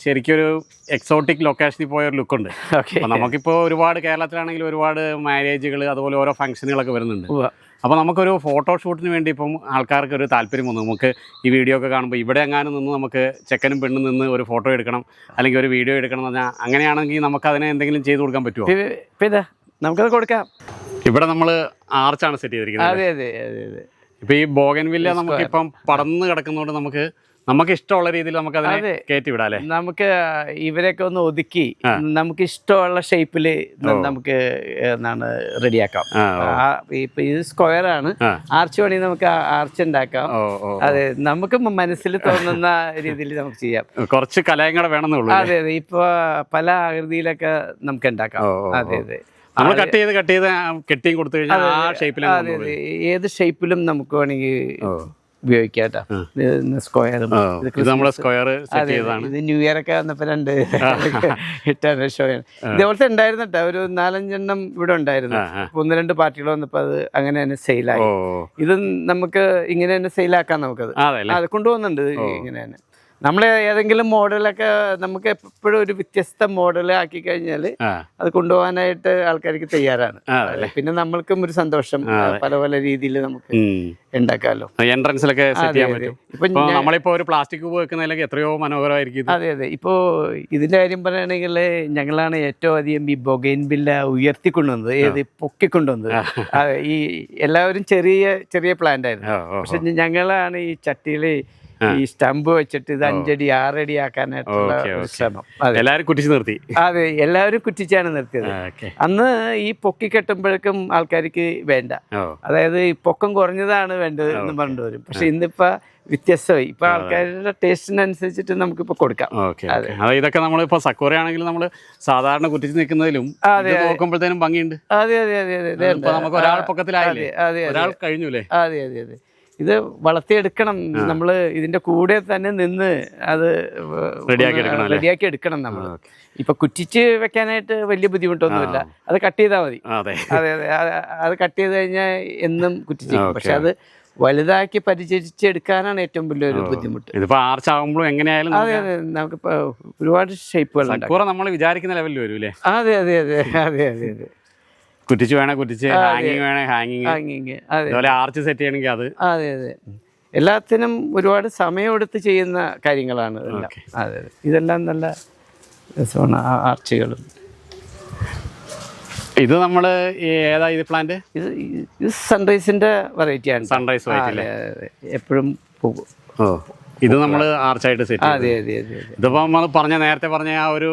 ശരിക്കും ഒരു എക്സോട്ടിക് ലൊക്കേഷനിൽ പോയ ഒരു ലുക്കുണ്ട്. ഓക്കെ. അപ്പോൾ നമുക്കിപ്പോൾ ഒരുപാട് കേരളത്തിലാണെങ്കിൽ ഒരുപാട് മാരേജുകൾ അതുപോലെ ഓരോ ഫംഗ്ഷനുകളൊക്കെ വരുന്നുണ്ട്. അപ്പോൾ നമുക്കൊരു ഫോട്ടോഷൂട്ടിന് വേണ്ടി ഇപ്പം ആൾക്കാർക്ക് ഒരു താല്പര്യം വന്നു. നമുക്ക് ഈ വീഡിയോ ഒക്കെ കാണുമ്പോൾ ഇവിടെ എങ്ങാനും നിന്ന് നമുക്ക് ചെക്കനും പെണ്ണും നിന്ന് ഒരു ഫോട്ടോ എടുക്കണം അല്ലെങ്കിൽ ഒരു വീഡിയോ എടുക്കണം എന്ന് പറഞ്ഞാൽ അങ്ങനെയാണെങ്കിൽ നമുക്ക് അതിനെ എന്തെങ്കിലും ചെയ്ത് കൊടുക്കാൻ പറ്റുമോ? പിന്നെ നമുക്കത് കൊടുക്കാം. ഇവിടെ നമ്മൾ ആർച്ചാണ് സെറ്റ് ചെയ്തിരിക്കുന്നത്. അതെ അതെ അതെ അതെ. ഇപ്പോൾ ഈ ബോഗൻവില്ല നമുക്കിപ്പം പടർന്ന് കിടക്കുന്നതുകൊണ്ട് നമുക്ക് ഇഷ്ടമുള്ള രീതിയിൽ നമുക്ക് അതിനെ കയറ്റി വിടാം അല്ലേ? നമുക്ക് ഇവരെയൊക്കെ ഒന്ന് ഒതുക്കി നമുക്ക് ഇഷ്ടമുള്ള ഷേപ്പിൽ നമുക്ക് എന്താണ് റെഡിയാക്കാം. ഇപ്പൊ ഇത് സ്ക്വയർ ആണ്, ആർച്ച് വേണമെങ്കിൽ നമുക്ക് ആർച്ച് ഉണ്ടാക്കാം. അതെ, നമുക്ക് മനസ്സിൽ തോന്നുന്ന രീതിയിൽ നമുക്ക് ചെയ്യാം. കുറച്ച് കലയും കൂടെ വേണമെന്നുള്ളൂ. അതെ അതെ. ഇപ്പൊ പല ആകൃതിയിലൊക്കെ നമുക്ക് ഉണ്ടാക്കാം. അതെ അതെ. നമ്മൾ കട്ട് ചെയ്ത് കെട്ടിയും കൊടുത്തു കഴിഞ്ഞാൽ ആ ഷേപ്പിൽ ഏത് ഷേപ്പിലും നമുക്ക് വേണമെങ്കിൽ ഉപയോഗിക്കാം കേട്ടോ. സ്ക്വയറും ഇത് ന്യൂ ഇയർ ഒക്കെ വന്നപ്പോ 2 ഇട്ടാണ് ഷോയാണ്. ഇതേപോലത്തെ ഉണ്ടായിരുന്നു കേട്ടോ, ഒരു 4-5 ഇവിടെ ഉണ്ടായിരുന്നു. 1-2 പാർട്ടികൾ വന്നപ്പോ അത് അങ്ങനെ തന്നെ സെയിലായി. ഇത് നമുക്ക് ഇങ്ങനെ തന്നെ സെയിലാക്കാം. നമുക്കത് അത് കൊണ്ടുപോകുന്നുണ്ട് ഇങ്ങനെ തന്നെ. നമ്മൾ ഏതെങ്കിലും മോഡലൊക്കെ നമുക്ക് എപ്പോഴും ഒരു വ്യത്യസ്ത മോഡൽ ആക്കി കഴിഞ്ഞാൽ അത് കൊണ്ടുപോകാനായിട്ട് ആൾക്കാർക്ക് തയ്യാറാണ്. പിന്നെ നമ്മൾക്കും ഒരു സന്തോഷം, പല പല രീതിയിൽ നമുക്ക് ഉണ്ടാക്കാമല്ലോ. എൻട്രൻസിലൊക്കെ ഇപ്പൊ നമ്മളിപ്പോ ഒരു പ്ലാസ്റ്റിക് വെക്കുന്നതിലൊക്കെ എത്രയോ മനോഹരമായിരിക്കും. അതെ അതെ. ഇപ്പോ ഇതിന്റെ കാര്യം പറയുകയാണെങ്കിൽ ഞങ്ങളാണ് ഏറ്റവും അധികം ഈ ബൊഗൈൻവില്ല ഉയർത്തിക്കൊണ്ടുവന്നത്, ഏത് പൊക്കിക്കൊണ്ടുവന്നത്. ഈ എല്ലാവരും ചെറിയ ചെറിയ പ്ലാന്റ് ആയിരുന്നു. പക്ഷെ ഞങ്ങളാണ് ഈ ചട്ടിയില് ഈ സ്റ്റമ്പ് വെച്ചിട്ട് ഇത് 5 അടി 6 അടി ആക്കാനായിട്ടുള്ള ശ്രമം. എല്ലാവരും കുറ്റിച്ച് നിർത്തി. അതെ, എല്ലാവരും കുറ്റിച്ചാണ് നിർത്തിയത്. അന്ന് ഈ പൊക്കി കെട്ടുമ്പോഴേക്കും ആൾക്കാർക്ക് വേണ്ട, അതായത് ഈ പൊക്കം കുറഞ്ഞതാണ് വേണ്ടത് എന്ന് പറഞ്ഞു വരും. പക്ഷെ ഇന്നിപ്പോ വ്യത്യസ്തമായി. ഇപ്പൊ ആൾക്കാരുടെ ടേസ്റ്റിനനുസരിച്ചിട്ട് നമുക്കിപ്പോ കൊടുക്കാം. ഇതൊക്കെ നമ്മളിപ്പോ സക്കോറ ആണെങ്കിൽ നമ്മള് സാധാരണ കുറ്റിച്ച് നിൽക്കുന്നതിലും നോക്കുമ്പോഴത്തേനും ഭംഗിയുണ്ട്. അതെ അതെ അതെ അതെ. നമുക്ക് ഒരാൾ പൊക്കത്തിലായില്ലേ, ഒരാൾ കഴിഞ്ഞു അല്ലേ? അതെ അതെ അതെ. ഇത് വളർത്തിയെടുക്കണം. നമ്മൾ ഇതിന്റെ കൂടെ തന്നെ നിന്ന് അത് റെഡിയാക്കി എടുക്കണം. നമ്മൾ ഇപ്പൊ കുറ്റിച്ച് വെക്കാനായിട്ട് വലിയ ബുദ്ധിമുട്ടൊന്നുമില്ല. അത് കട്ട് ചെയ്താൽ മതി. അതെ അതെ. അത് കട്ട് ചെയ്ത് കഴിഞ്ഞാൽ എന്നും കുറ്റിച്ച്. പക്ഷെ അത് വലുതാക്കി പരിചരിച്ചെടുക്കാനാണ് ഏറ്റവും വലിയൊരു ബുദ്ധിമുട്ട്. ഇതിപ്പോ ആർച്ചാകുമ്പോഴും എങ്ങനെയായാലും അതെ അതെ. നമുക്കിപ്പോ ഒരുപാട് ഷേപ്പുകൾ നമ്മൾ വിചാരിക്കുന്ന ലെവലിൽ വരും അല്ലേ? അതെ അതെ അതെ അതെ അതെ അതെ. കുറ്റിച്ച് വേണേ കുറ്റിച്ച്, ഹാങ്ങിങ് വേണേ ഹാങ്ങിങ്, അതുപോലെ ആർച്ച് സെറ്റ് ചെയ്യണമെങ്കിൽ അത്. അതെ അതെ. എല്ലാത്തിനും ഒരുപാട് സമയമെടുത്ത് ചെയ്യുന്ന കാര്യങ്ങളാണ് ഇതെല്ലാം. അതെ അതെ. ഇതെല്ലാം നല്ല രസമാണ്. ആർച്ചുകളും ഇത് നമ്മൾ ഏതാ ഇത് പ്ലാന്റ്? ഇത് സൺറൈസിന്റെ വെറൈറ്റിയാണ്. സൺറൈസ് എപ്പോഴും പോകും. ഇത് നമ്മൾ ആർച്ചായിട്ട് സെറ്റ്. അതെ അതെ അതെ. ഇതിപ്പോ നമ്മൾ നേരത്തെ പറഞ്ഞ ആ ഒരു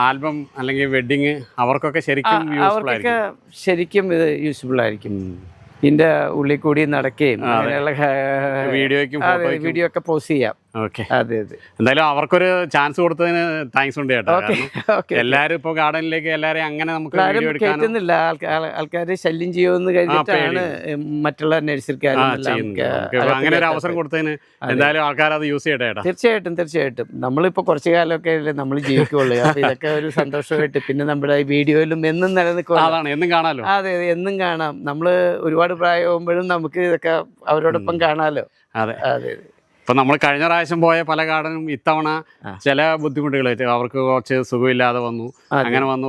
ആൽബം അല്ലെങ്കിൽ വെഡിങ് അവർക്കൊക്കെ ശരിക്കും ഇത് യൂസ്ഫുൾ ആയിരിക്കും. ഇതിന്റെ ഉള്ളിൽ കൂടി നടക്കുകയും വീഡിയോ ഒക്കെ പോസ്റ്റ് ചെയ്യാം. ഓക്കെ. അതെ അതെ. എന്തായാലും അവർക്കൊരു ചാൻസ് കൊടുത്തതിന് താങ്ക്സ് ഉണ്ട് ചേട്ടാ. എല്ലാരും ഇപ്പൊ ഗാർഡനിലേക്ക് എല്ലാരെയും അങ്ങനെ നമുക്ക് കേട്ടുന്നില്ല. ആൾക്കാരെ ശല്യം ചെയ്യുമെന്ന് കഴിഞ്ഞിട്ടാണ് മറ്റുള്ള നഴ്സറിക്കാരും അങ്ങനെ ഒരു അവസരം കൊടുത്തതിന് എന്തായാലും ആൾക്കാർ അത് യൂസ് ചെയ്യട്ടെ ചേട്ടാ. തീർച്ചയായിട്ടും തീർച്ചയായിട്ടും. നമ്മളിപ്പോ കുറച്ചു കാലമൊക്കെ നമ്മൾ ജീവിക്കുള്ളൂ. അപ്പൊ ഇതൊക്കെ ഒരു സന്തോഷമായിട്ട് പിന്നെ നമ്മുടെ വീഡിയോയിലും എന്നും നിലനിൽക്കും. അതാണ്, എന്നും കാണാലോ. അതെ, എന്നും കാണാം. നമ്മള് ഒരുപാട് പ്രായമാകുമ്പോഴും നമുക്ക് ഇതൊക്കെ അവരോടൊപ്പം കാണാലോ. അതെ അതെ. ഇപ്പം നമ്മൾ കഴിഞ്ഞ പ്രാവശ്യം പോയ പല ഗാർഡനും ഇത്തവണ ചില ബുദ്ധിമുട്ടുകൾ അവർക്ക് കുറച്ച് സുഖമില്ലാതെ വന്നു. അങ്ങനെ വന്നു.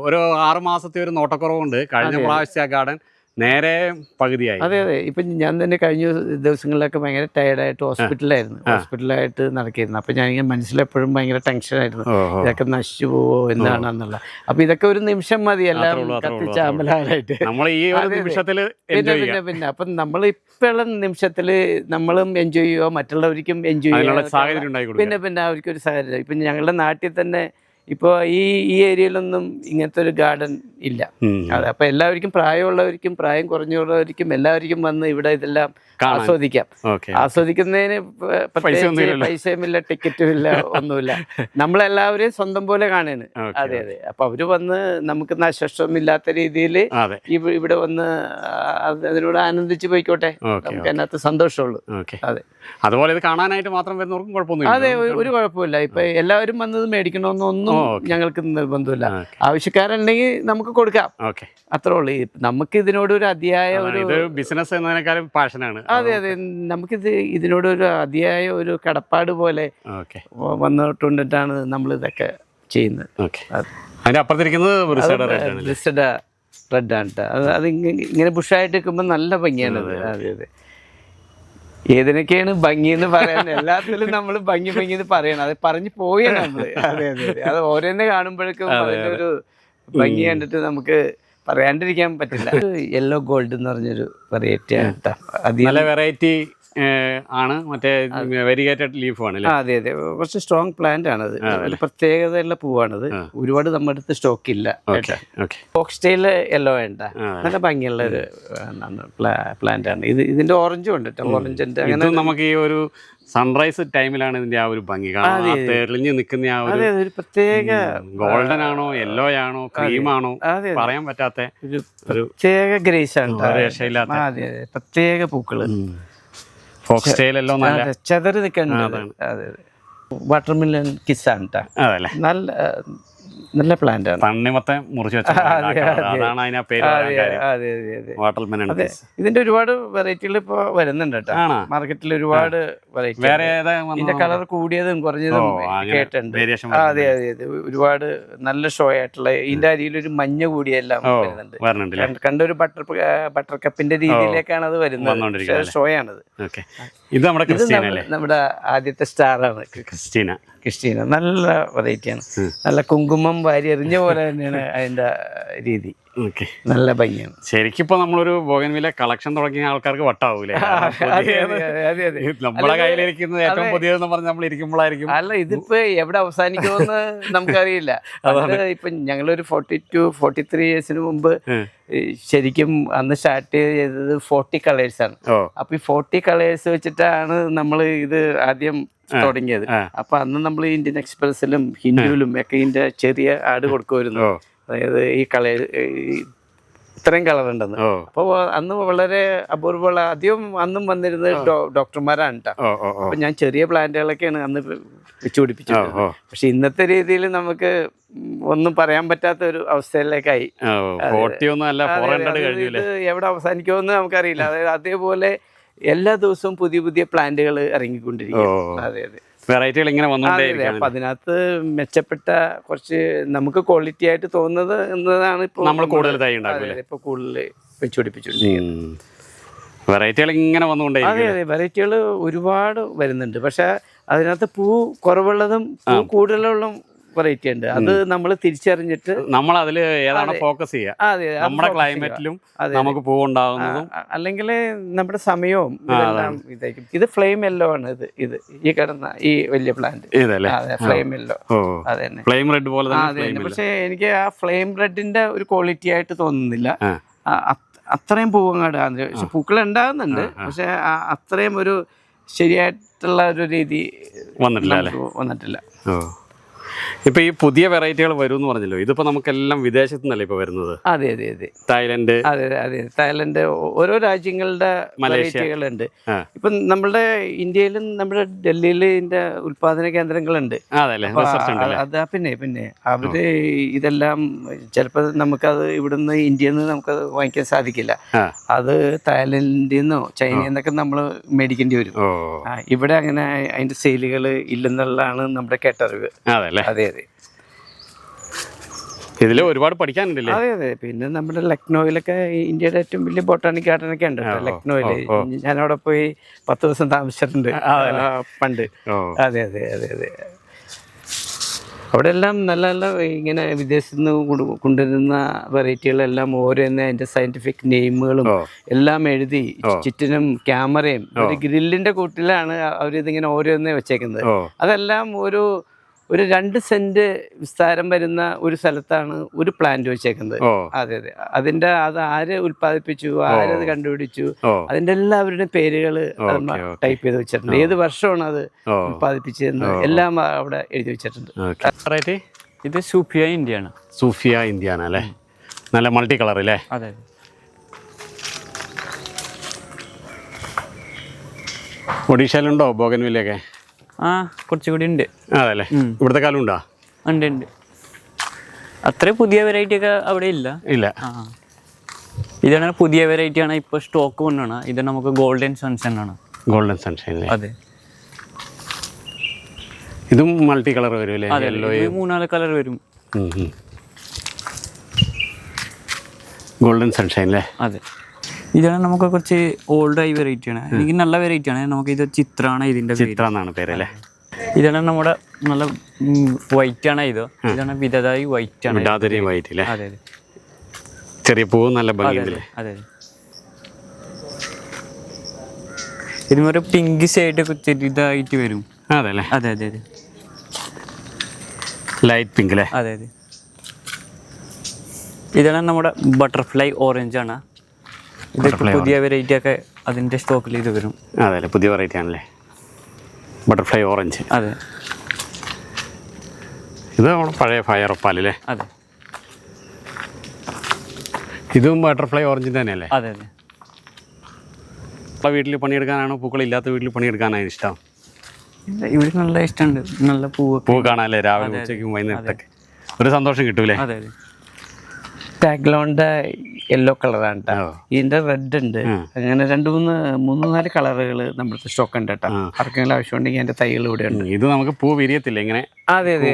ഒരു 6 മാസത്തെ ഒരു നോട്ടക്കുറവുണ്ട്. കഴിഞ്ഞ പ്രാവശ്യത്തെ ആ ഗാർഡൻ നേരെ പകുതിയായി. അതെ അതെ. ഇപ്പം ഞാൻ തന്നെ കഴിഞ്ഞ ദിവസങ്ങളിലൊക്കെ ഭയങ്കര ടയർഡായിട്ട് ഹോസ്പിറ്റലായിട്ട് നടക്കിയിരുന്നു. അപ്പം ഞാനിങ്ങനെ മനസ്സിലെപ്പോഴും ഭയങ്കര ടെൻഷനായിരുന്നു, ഇതൊക്കെ നശിച്ചു പോവോ എന്താണെന്നുള്ള. അപ്പം ഇതൊക്കെ ഒരു നിമിഷം മതി എല്ലാം കത്തിച്ചാമ്പലായിട്ട്. പിന്നെ അപ്പം നമ്മൾ ഇപ്പോഴുള്ള നിമിഷത്തിൽ നമ്മളും എൻജോയ് ചെയ്യുക, മറ്റുള്ളവർക്കും എൻജോയ് ചെയ്യുക. പിന്നെ അവർക്കൊരു സാഹചര്യം. ഇപ്പം ഞങ്ങളുടെ നാട്ടിൽ തന്നെ ഇപ്പോൾ ഈ ഏരിയയിലൊന്നും ഇങ്ങനത്തെ ഒരു ഗാർഡൻ ഇല്ല. അതെ. അപ്പൊ എല്ലാവർക്കും പ്രായമുള്ളവർക്കും പ്രായം കുറഞ്ഞുള്ളവർക്കും എല്ലാവർക്കും വന്ന് ഇവിടെ ഇതെല്ലാം ആസ്വദിക്കാം. ആസ്വദിക്കുന്നതിന് പൈസയുമില്ല, ടിക്കറ്റും ഇല്ല, ഒന്നുമില്ല. നമ്മളെല്ലാവരെയും സ്വന്തം പോലെ കാണാണ്. അതെ അതെ. അപ്പൊ അവര് വന്ന് നമുക്ക് നഷ്ടമില്ലാത്ത രീതിയിൽ ഇവിടെ വന്ന് അതിനോട് ആനന്ദിച്ച് പോയിക്കോട്ടെ. നമുക്ക് അതിനകത്ത് സന്തോഷമുള്ളൂ. അതെ. അതുപോലെ ഇത് കാണാനായിട്ട് മാത്രം വരുന്നവർക്കും കുഴപ്പമൊന്നുമില്ല. അതെ, ഒരു കുഴപ്പമില്ല. ഇപ്പൊ എല്ലാവരും വന്നത് മേടിക്കണമെന്നൊന്നും ഞങ്ങൾക്ക് നിർബന്ധമില്ല. ആവശ്യക്കാരുണ്ടെങ്കിൽ നമുക്ക് കൊടുക്കാം, ഓക്കെ. അത്രേ ഉള്ളൂ. നമുക്ക് ഇതിനോടൊരു അതിയായ ഒരു ബിസിനസ് എന്നതിനേക്കാളും പാഷനാണ്. അതെ അതെ, നമുക്കിത് ഇതിനോടൊരു അതിയായ ഒരു കടപ്പാട് പോലെ വന്നിട്ടുണ്ടിട്ടാണ് നമ്മൾ ഇതൊക്കെ ചെയ്യുന്നത്. അതിന്റെ അപ്പുറത്തിരിക്കുന്നത് റെഡ് ആണ് കേട്ടോ. അത് ഇങ്ങനെ ബുഷായിട്ട് നിൽക്കുമ്പോൾ നല്ല ഭംഗിയാണത്. അതെ അതെ, ഏതിനൊക്കെയാണ് ഭംഗി എന്ന് പറയാൻ, എല്ലാത്തിലും നമ്മൾ ഭംഗി ഭംഗി എന്ന് പറയണം, അത് പറഞ്ഞു പോയാണ് നമ്മള്. അതെ അതെ, അത് ഓരോന്നെ കാണുമ്പോഴേക്കും അതിൻ്റെ ഒരു ഭംഗി കണ്ടിട്ട് നമുക്ക് പറയാണ്ടിരിക്കാൻ പറ്റില്ല. യെല്ലോ ഗോൾഡ് എന്ന് പറഞ്ഞൊരു വെറൈറ്റി ആണ് കേട്ടോ. നല്ല വെറൈറ്റി ആണ്, മറ്റേ വെരിഗേറ്റഡ് ലീഫ് ആണ്. അതെ അതെ, കുറച്ച് സ്ട്രോങ് പ്ലാന്റ് ആണത്, ഒരു പ്രത്യേകതയുള്ള പൂവാണത്. ഒരുപാട് നമ്മുടെ അടുത്ത് സ്റ്റോക്ക് ഇല്ല. ഫോക്സ്റ്റൈൽ യെല്ലോ വേണ്ട, നല്ല ഭംഗിയുള്ള ഒരു പ്ലാന്റ് ആണ് ഇത്. ഇതിന്റെ ഓറഞ്ചും ഉണ്ട് കേട്ടോ, ഓറഞ്ചിന്റെ അങ്ങനെ. നമുക്ക് ഈ ഒരു സൺറൈസ് ടൈമിലാണ് ഇതിന്റെ ആ ഒരു ഭംഗി തെളിഞ്ഞു നിൽക്കുന്ന ആ ഒരു പ്രത്യേക ഗോൾഡൻ ആണോ യെല്ലോ ആണോ ക്രീം ആണോ പറയാൻ പറ്റാത്ത ഒരു പ്രത്യേക ഗ്രേസ് ആണ്. അതെ അതെ, പ്രത്യേക പൂക്കള്. ചെതറി നിൽക്കണ്ട. അതെ അതെ, വാട്ടർമെലൺ കിസ്സാണ് കേട്ടോ. നല്ല നല്ല പ്ലാന്റ് ആണ്. തണ്ണിമത്തൻ മുറിച്ച് വെച്ചാണ്. ഇതിന്റെ ഒരുപാട് വെറൈറ്റികൾ ഇപ്പൊ വരുന്നുണ്ട് കേട്ടോ മാർക്കറ്റിൽ. ഒരുപാട് വെറൈറ്റി, ഇതിന്റെ കളർ കൂടിയതും കുറഞ്ഞതും കേട്ടുണ്ട്. അതെ അതെ അതെ, ഒരുപാട് നല്ല ഷോ ആയിട്ടുള്ള, ഇതിന്റെ അരിയിൽ ഒരു മഞ്ഞ കൂടിയെല്ലാം വരുന്നുണ്ട്. കണ്ടൊരു ബട്ടർ കപ്പിന്റെ രീതിയിലേക്കാണ് അത് വരുന്നത്. ഷോ ആണത്. ഇത് നമ്മുടെ ആദ്യത്തെ സ്റ്റാർ ആണ് ക്രിസ്റ്റീന. നല്ല വെറൈറ്റിയാണ്, നല്ല കുങ്കുമം വാരി എറിഞ്ഞ പോലെ തന്നെയാണ് അതിന്റെ രീതി. നല്ല ഭംഗിയാണ്. ശരിക്കും ഇപ്പൊ നമ്മളൊരു ബോഗൻവില്ല കളക്ഷൻ തുടങ്ങിയ ആൾക്കാർക്ക് വട്ടാവൂലേ? നമ്മളെ കയ്യിലിരിക്കുന്നത് ഏറ്റവും പുതിയതെന്ന് പറഞ്ഞ് നമ്മൾ ഇരിക്കുമ്പോഴായിരിക്കും. അല്ല, ഇതിപ്പോ എവിടെ അവസാനിക്കുമെന്ന് നമുക്കറിയില്ല. ഇപ്പൊ ഞങ്ങളൊരു 42-43 ഇയേഴ്സിന് മുമ്പ് ശരിക്കും അന്ന് സ്റ്റാർട്ട് ചെയ്തത് 40 കളേഴ്സാണ്. അപ്പൊ ഈ 40 കളേഴ്സ് വെച്ചിട്ടാണ് നമ്മൾ ഇത് ആദ്യം തുടങ്ങിയത്. അപ്പൊ അന്ന് നമ്മൾ ഇന്ത്യൻ എക്സ്പ്രസിലും ഹിന്ദുവിലും ഒക്കെ ഇതിന്റെ ചെറിയ ആഡ് കൊടുക്കുമായിരുന്നു. അതായത് ഈ കളർ ഇത്രയും കളർ ഉണ്ടെന്ന്. അപ്പോൾ അന്ന് വളരെ അപൂർവമുള്ള, അധികം അന്നും വന്നിരുന്നത് ഡോക്ടർമാരാണ് കേട്ടോ. അപ്പൊ ഞാൻ ചെറിയ പ്ലാന്റുകളൊക്കെയാണ് അന്ന് വെച്ചുപിടിപ്പിച്ചത്. പക്ഷെ ഇന്നത്തെ രീതിയിൽ നമുക്ക് ഒന്നും പറയാൻ പറ്റാത്ത ഒരു അവസ്ഥയിലേക്കായി. ഇത് എവിടെ അവസാനിക്കുമെന്ന് നമുക്കറിയില്ല. അതായത് അതേപോലെ എല്ലാ ദിവസവും പുതിയ പുതിയ പ്ലാന്റുകൾ ഇറങ്ങിക്കൊണ്ടിരിക്കും. അതെ അതെ, വെറൈറ്റികൾ ഇങ്ങനെ വന്നുകൊണ്ടേയിരിക്കും. അപ്പൊ അതിനകത്ത് മെച്ചപ്പെട്ട കുറച്ച് നമുക്ക് ക്വാളിറ്റി ആയിട്ട് തോന്നുന്നത് എന്നതാണ് ഇപ്പൊ നമ്മൾ കൂടുതൽ ഇപ്പൊ കൂടുതൽ വെച്ചുപിടിപ്പിച്ചുകൊണ്ടിരിക്കുന്നത്. വെറൈറ്റികൾ ഇങ്ങനെ വന്നുകൊണ്ടേയിരിക്കും. അതെ അതെ, വെറൈറ്റികൾ ഒരുപാട് വരുന്നുണ്ട്. പക്ഷെ അതിനകത്ത് പൂ കുറവുള്ളതും പൂ കൂടുതലുള്ള വെറൈറ്റി ഉണ്ട്. അത് നമ്മൾ തിരിച്ചറിഞ്ഞിട്ട് നമ്മൾ അതിൽ ഏതാണ് ഫോക്കസ് ചെയ്യുക, നമ്മുടെ ക്ലൈമറ്റിലും നമുക്ക് പൂവുണ്ടാകുന്നതും അല്ലെങ്കിൽ നമ്മുടെ സമയവും ഇതായിരിക്കും. ഇത് ഫ്ലെയിം യെല്ലോ ആണ്. ഇത് ഈ കിടന്ന ഈ വലിയ പ്ലാന്റ് ഫ്ലെയിം യെല്ലോ. അതെ, ഫ്ലെയിം റെഡ് പോലെ. പക്ഷെ എനിക്ക് ആ ഫ്ലെയിം റെഡിന്റെ ഒരു ക്വാളിറ്റി ആയിട്ട് തോന്നുന്നില്ല. അത്രയും പൂവങ്ങാട് പൂക്കൾ ഉണ്ടാകുന്നുണ്ട്, പക്ഷെ അത്രയും ഒരു ശരിയായിട്ടുള്ള ഒരു രീതി വന്നിട്ടില്ല. ഇപ്പൊ ഈ പുതിയ വെറൈറ്റികൾ വരും എന്ന് പറഞ്ഞല്ലോ, ഇതിപ്പോ നമുക്കെല്ലാം വിദേശത്തു നിന്നല്ലേ ഇപ്പൊ വരുന്നത്? അതെ അതെ അതെ, തായ്ലൻഡ്. അതെ അതെ, തായ്ലൻഡ്, ഓരോ രാജ്യങ്ങളുടെ വെറൈറ്റികളുണ്ട്. ഇപ്പൊ നമ്മുടെ ഇന്ത്യയിലും നമ്മുടെ ഡൽഹിയിൽ ഇതിന്റെ ഉൽപാദന കേന്ദ്രങ്ങളുണ്ട്. അതാ പിന്നെ അവര് ഇതെല്ലാം ചിലപ്പോൾ നമുക്കത് ഇവിടുന്ന് ഇന്ത്യയിൽ നിന്ന് നമുക്കത് വാങ്ങിക്കാൻ സാധിക്കില്ല. അത് തായ്ലൻഡിൽ നിന്നോ ചൈനയിൽ നിന്നൊക്കെ നമ്മൾ മേടിക്കേണ്ടി വരും. ഇവിടെ അങ്ങനെ അതിന്റെ സെയിലുകൾ ഇല്ലെന്നുള്ളതാണ് നമ്മുടെ കേട്ടറിവ്. അതെ അതെ, ഇതിൽ ഒരുപാട് പഠിക്കാനുണ്ടല്ലേ? അതെ അതെ, പിന്നെ നമ്മുടെ ലക്നോയിലൊക്കെ ഇന്ത്യയുടെ ഏറ്റവും വലിയ ബൊട്ടാണിക് ഗാർഡൻ ഒക്കെ ഉണ്ട് ലക്നോയില്. ഞാനവിടെ പോയി 10 ദിവസം താമസിച്ചിട്ടുണ്ട് പണ്ട്. അതെ അതെ അതെ അതെ, അവിടെ എല്ലാം നല്ല നല്ല ഇങ്ങനെ വിദേശത്ത് നിന്ന് കൊണ്ടുവരുന്ന വെറൈറ്റികളെല്ലാം ഓരോന്ന് അതിന്റെ സയന്റിഫിക് നെയിമുകളും എല്ലാം എഴുതി ചുറ്റിനും ക്യാമറയും ഒരു ഗ്രില്ലിന്റെ കൂട്ടിലാണ് അവരിതിങ്ങനെ ഓരോന്നേ വെച്ചേക്കുന്നത്. അതെല്ലാം ഒരു 2 സെന്റ് വിസ്താരം വരുന്ന ഒരു സ്ഥലത്താണ് ഒരു പ്ലാന്റ് വെച്ചേക്കുന്നത്. അതെ അതെ, അത് ആര് ഉൽപ്പാദിപ്പിച്ചു, ആരത് കണ്ടുപിടിച്ചു, അതിന്റെ എല്ലാവരുടെയും പേരുകൾ ടൈപ്പ് ചെയ്ത് വെച്ചിട്ടുണ്ട്. ഏത് വർഷമാണ് അത് ഉൽപ്പാദിപ്പിച്ചതെന്ന് എല്ലാം അവിടെ എഴുതി വെച്ചിട്ടുണ്ട്. ഇത് സൂഫിയ ഇന്ത്യയാണ്. സൂഫിയ ഇന്ത്യയാണ് അല്ലേ? നല്ല മൾട്ടി കളർ അല്ലേ? അതെ. ഒഡീഷയിലുണ്ടോ ബോഗൻവില്ലയൊക്കെ? കുറച്ചുകൂടി ഉണ്ട്. അതല്ലേ, ഇവിടുത്തെ കാലം ഉണ്ടോ? ഉണ്ട്. അത്ര പുതിയ വെറൈറ്റി ഒക്കെ അവിടെ ഇല്ല. ഇല്ല. ഇതാണ് പുതിയ വെറൈറ്റി ആണ്, ഇപ്പോൾ സ്റ്റോക്ക് കൊണ്ടാണ്. ഇത് നമുക്ക് ഗോൾഡൻ സൺഷൈൻ ആണ്. Golden sunshine. അതെ, ഇതും മൾട്ടി കളർ വരും അല്ലേ? അതെ, 3-4 കളർ വരും. ഗോൾഡൻ സൺഷൈൻ അല്ലേ? അതെ, ഇതാണ് നമുക്ക് കുറച്ച് ഓൾഡ് ആയി വെറൈറ്റി ആണ്. എനിക്ക് നല്ല വെറൈറ്റി ആണ്. നമുക്ക് ഇത് ചിത്രാണ് ഇതിന്റെ ചിത്ര എന്നാണ് പേര് അല്ലേ? ഇതാണ് നമ്മുടെ നല്ല വൈറ്റ് ആണ്. ഇതാണ് വിധതായി വൈറ്റ് ആണ്. വിടാതിരി വൈറ്റ് അല്ലേ? അതെ അതെ, ചെറിയ പൂവ് നല്ല ഭംഗിയുണ്ടല്ലേ? അതെ. ഇതിനൊരു പിങ്ക് ഷെയ്ഡ് ഇതായിട്ട് വരും. അതെ അല്ലേ? അതെ അതെ അതെ, ലൈറ്റ് പിങ്ക് അല്ലേ? അതെ അതെ. ഇതാണ് നമ്മുടെ ബട്ടർഫ്ലൈ ഓറഞ്ച് ആണ്. ഇത് പുതിയ വെറൈറ്റി ഒക്കെ അതിന്റെ സ്റ്റോക്കിൽ ഇത് വരും. അതെ അല്ലേ, പുതിയ വെറൈറ്റി ആണല്ലേ ബട്ടർഫ്ലൈ ഓറഞ്ച്. അതെ, ഇത് നമ്മുടെ പഴയ ഫയർ ഒപ്പാൽ അല്ലേ? അതെ, ഇതും ബട്ടർഫ്ലൈ ഓറഞ്ച് തന്നെയല്ലേ? അതെ അതെ. ഇപ്പോൾ വീട്ടിൽ പണിയെടുക്കാനാണോ പൂക്കളില്ലാത്ത വീട്ടിൽ പണിയെടുക്കാനാണ് ഇഷ്ടം? ഇവിടെ നല്ല ഇഷ്ടമുണ്ട്, നല്ല പൂ കാണാനല്ലേ? രാവിലെ ഉച്ചയ്ക്കും വൈകുന്നേരത്തൊക്കെ ഒരു സന്തോഷം കിട്ടൂലേ? അതെ അതെ. ടാഗ്ലോണിന്റെ യെല്ലോ കളറാണ് കേട്ടോ. ഇതിന്റെ റെഡ് ഉണ്ട്. അങ്ങനെ 2-3-4 കളറുകൾ നമ്മുടെ സ്റ്റോക്ക് ഉണ്ട് കേട്ടോ. ആർക്കെങ്കിലും ആവശ്യമുണ്ടെങ്കിൽ അതിന്റെ തൈകൾ ഇവിടെ ഉണ്ട്. ഇത് നമുക്ക് പൂ വിരിയത്തില്ല ഇങ്ങനെ? അതെ അതെ,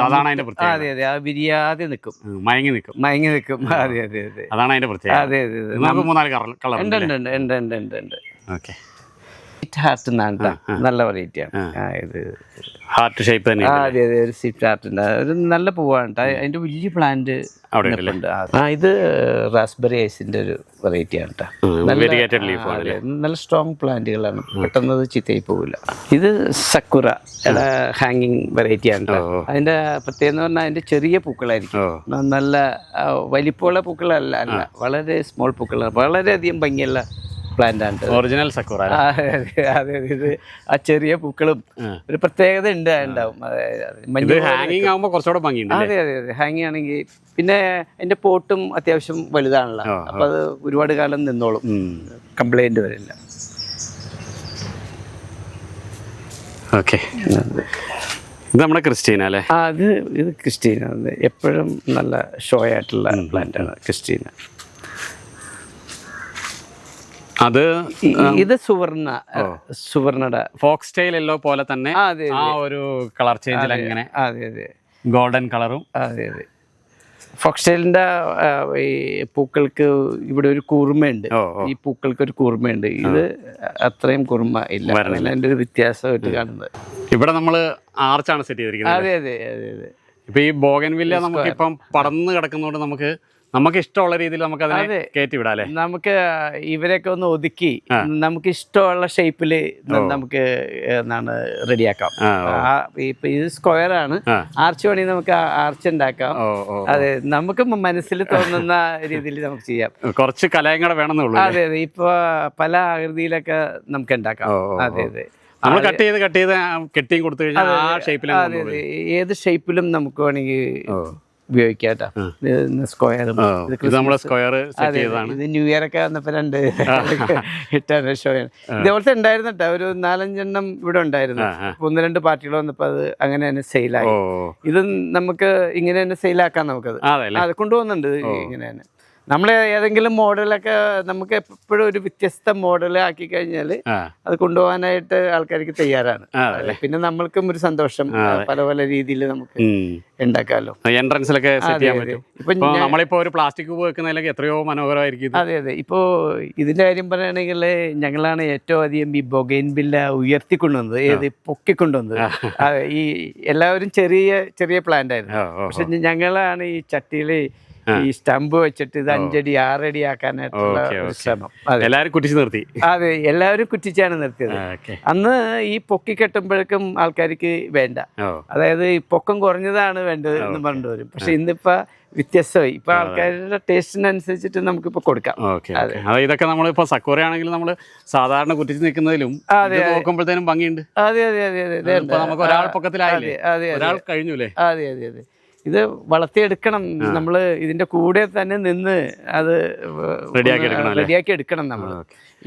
അതാണ് അതിന്റെ പ്രത്യേകത. അതെ അതെ, ആ വിരിയാതെ നിൽക്കും, മയങ്ങി നിൽക്കും. അതെ അതെ അതെ, അതാണ് അതിന്റെ പ്രത്യേകത. അതെ അതെ അതെ. നമുക്ക് 3-4 കളർ ഉണ്ട് ഉണ്ട് ഉണ്ട് ഉണ്ട് ഉണ്ട് ഉണ്ട്. ഓക്കെ, ഹാർട്ട് എന്നാണ് കേട്ടോ, നല്ല വെറൈറ്റിയാണ്. ഇത് ഹാർട്ട് ഷേപ്പ് തന്നെ. അതെ അതെ, ഒരു സ്വിഫ്റ്റ് ഹാർട്ട് ഉണ്ട്. ഒരു നല്ല പൂവാണ് കേട്ടോ. അതിന്റെ വലിയ പ്ലാന്റ് അവിടെ ഉണ്ട്. ഇത് റാസ്ബെറി ഐസിന്റെ ഒരു വെറൈറ്റി ആണ് കേട്ടോ. നല്ല സ്ട്രോങ് പ്ലാന്റുകളാണ്, പെട്ടെന്ന് അത് ചീത്തയായി പോകില്ല. ഇത് സക്കുറ ഹാങ്ങിങ് വെറൈറ്റി ആണ് കേട്ടോ. അതിന്റെ പ്രത്യേകത എന്ന് പറഞ്ഞാൽ അതിന്റെ ചെറിയ പൂക്കളായിരിക്കും. നല്ല വലിപ്പമുള്ള പൂക്കളല്ല, അല്ല, വളരെ സ്മോൾ പൂക്കളാണ്. വളരെയധികം ഭംഗിയുള്ള പ്ലാന്റ് ആണ്, ഒറിജിനൽ സക്കുറ. അതെ, ഇത് ആ ചെറിയ പൂക്കളും ഒരു പ്രത്യേകത ഉണ്ടാവും. ഹാങ്ങിങ് ആകുമ്പോൾ കുറച്ചുകൂടെ ഭംഗിയുണ്ട്. അതെ അതെ അതെ, ഹാങ്ങിങ് ആണെങ്കിൽ പിന്നെ അതിന്റെ പോട്ടും അത്യാവശ്യം വലുതാണല്ലോ, അപ്പൊ അത് ഒരുപാട് കാലം നിന്നോളും, കംപ്ലൈന്റ് വരില്ല. ഓക്കെ, ഇത് നമ്മുടെ ക്രിസ്റ്റീന അല്ലേ? ഇത് ക്രിസ്റ്റീന. എപ്പോഴും നല്ല ഷോ ആയിട്ടുള്ള പ്ലാന്റ് ആണ് ക്രിസ്റ്റീന. അത് ഇത് സുവർണയുടെ ഫോക്സ് സ്റ്റൈൽ യെല്ലോ പോലെ തന്നെ ആ ഒരു കളർ ചേഞ്ചിൽ അങ്ങനെ. അതെ അതെ, ഗോൾഡൻ കളറും. അതെ അതെ. ഫോക്സ്റ്റൈലിന്റെ ഈ പൂക്കൾക്ക് ഇവിടെ ഒരു കൂർമ്മയുണ്ട്. ഈ പൂക്കൾക്ക് ഒരു കൂർമ്മയുണ്ട്. ഇത് അത്രയും കൂർമ്മ ഇല്ല, അതിന്റെ ഒരു വ്യത്യാസമായിട്ട് കാണുന്നത്. ഇവിടെ നമ്മള് ആർച്ചാണ് സെറ്റ് ചെയ്തിരിക്കുന്നത്. അതെ അതെ അതെ അതെ. ഇപ്പൊ ഈ ബോഗൻവില്ല നമുക്ക് ഇപ്പം പടർന്ന് കിടക്കുന്നതുകൊണ്ട് നമുക്ക് ഇഷ്ടമുള്ള രീതിയിൽ നമുക്ക് അതിനെ കയറ്റി വിടാം അല്ലേ? നമുക്ക് ഇവരെയൊക്കെ ഒന്ന് ഒതുക്കി നമുക്ക് ഇഷ്ടമുള്ള ഷേപ്പിൽ നമുക്ക് റെഡിയാക്കാം. ഇപ്പൊ ഇത് സ്ക്വയർ ആണ്, ആർച്ച് വേണമെങ്കിൽ നമുക്ക് ആർച്ച് ഉണ്ടാക്കാം. അതെ, നമുക്ക് മനസ്സിൽ തോന്നുന്ന രീതിയിൽ നമുക്ക് ചെയ്യാം. കുറച്ച് കലയും കൂടെ വേണമെന്നുള്ളൂ. അതെ അതെ, ഇപ്പൊ പല ആകൃതിയിലൊക്കെ നമുക്ക് ഉണ്ടാക്കാം. അതെ അതെ, നമ്മൾ കട്ട് ചെയ്ത് കെട്ടിയും കൊടുത്തു കഴിഞ്ഞാൽ ആ ഷേപ്പിൽ. അതെ അതെ, ഏത് ഷേപ്പിലും നമുക്ക് വേണമെങ്കിൽ ഉപയോഗിക്കാം കേട്ടോ. സ്ക്വയറും ഇത് ന്യൂ ഇയർ ഒക്കെ വന്നപ്പോ 2 ഇട്ടാണ് ഷോ. ഇതേപോലത്തെ ഉണ്ടായിരുന്നു കേട്ടോ, ഒരു 4-5 ഇവിടെ ഉണ്ടായിരുന്നു. 1-2 പാർട്ടികൾ വന്നപ്പോ അത് അങ്ങനെ തന്നെ സെയിലായി. ഇത് നമുക്ക് ഇങ്ങനെ തന്നെ സെയിലാക്കാം. നമുക്കത് അത് കൊണ്ടുപോകുന്നുണ്ട് ഇങ്ങനെ തന്നെ. നമ്മൾ ഏതെങ്കിലും മോഡലൊക്കെ നമുക്ക് എപ്പോഴും ഒരു വ്യത്യസ്ത മോഡൽ ആക്കി കഴിഞ്ഞാൽ അത് കൊണ്ടുപോകാനായിട്ട് ആൾക്കാർക്ക് തയ്യാറാണ്. പിന്നെ നമ്മൾക്കും ഒരു സന്തോഷം, പല പല രീതിയിൽ നമുക്ക് ഉണ്ടാക്കാമല്ലോ. എൻട്രൻസിലൊക്കെ സെറ്റ് ചെയ്യാൻ പറ്റും. ഇപ്പൊ നമ്മളിപ്പോ ഒരു പ്ലാസ്റ്റിക് വെക്കുന്നതിലൊക്കെ എത്രയോ മനോഹരമായിരിക്കും. അതെ അതെ, ഇപ്പോ ഇതിന്റെ കാര്യം പറയുകയാണെങ്കിൽ ഞങ്ങളാണ് ഏറ്റവും അധികം ഈ ബൊഗൈൻവില്ല ഉയർത്തിക്കൊണ്ടുവന്നത്, പൊക്കിക്കൊണ്ടുവന്നത്. ഈ എല്ലാവരും ചെറിയ ചെറിയ പ്ലാന്റ് ആയിരുന്നു. പക്ഷെ ഞങ്ങളാണ് ഈ ചട്ടിയിൽ ഈ സ്റ്റമ്പ് വെച്ചിട്ട് ഇത് 5 അടി 6 അടി ആക്കാനായിട്ടുള്ള ശ്രമം. എല്ലാവരും കുറ്റിച്ച് നിർത്തി. അതെ, എല്ലാവരും കുറ്റിച്ചാണ് നിർത്തിയത്. അന്ന് ഈ പൊക്കി കെട്ടുമ്പോഴേക്കും ആൾക്കാർക്ക് വേണ്ട, അതായത് ഈ പൊക്കം കുറഞ്ഞതാണ് വേണ്ടത് എന്ന് പറഞ്ഞു വരും. പക്ഷെ ഇന്നിപ്പോ വ്യത്യസ്തമായി. ഇപ്പൊ ആൾക്കാരുടെ ടേസ്റ്റിനനുസരിച്ചിട്ട് നമുക്കിപ്പോ കൊടുക്കാം. ഇതൊക്കെ നമ്മളിപ്പോ സക്കുറ ആണെങ്കിൽ നമ്മള് സാധാരണ കുറ്റിച്ച് നിൽക്കുന്നതിലും നോക്കുമ്പോഴത്തേനും ഭംഗിയുണ്ട്. അതെ അതെ അതെ അതെ, നമുക്ക് ഒരാൾ പൊക്കത്തിലായില്ലേ, ഒരാൾ കഴിഞ്ഞൂലേ? അതെ അതെ അതെ, ഇത് വളർത്തിയെടുക്കണം. നമ്മൾ ഇതിന്റെ കൂടെ തന്നെ നിന്ന് അത് റെഡിയാക്കി എടുക്കണം. നമ്മൾ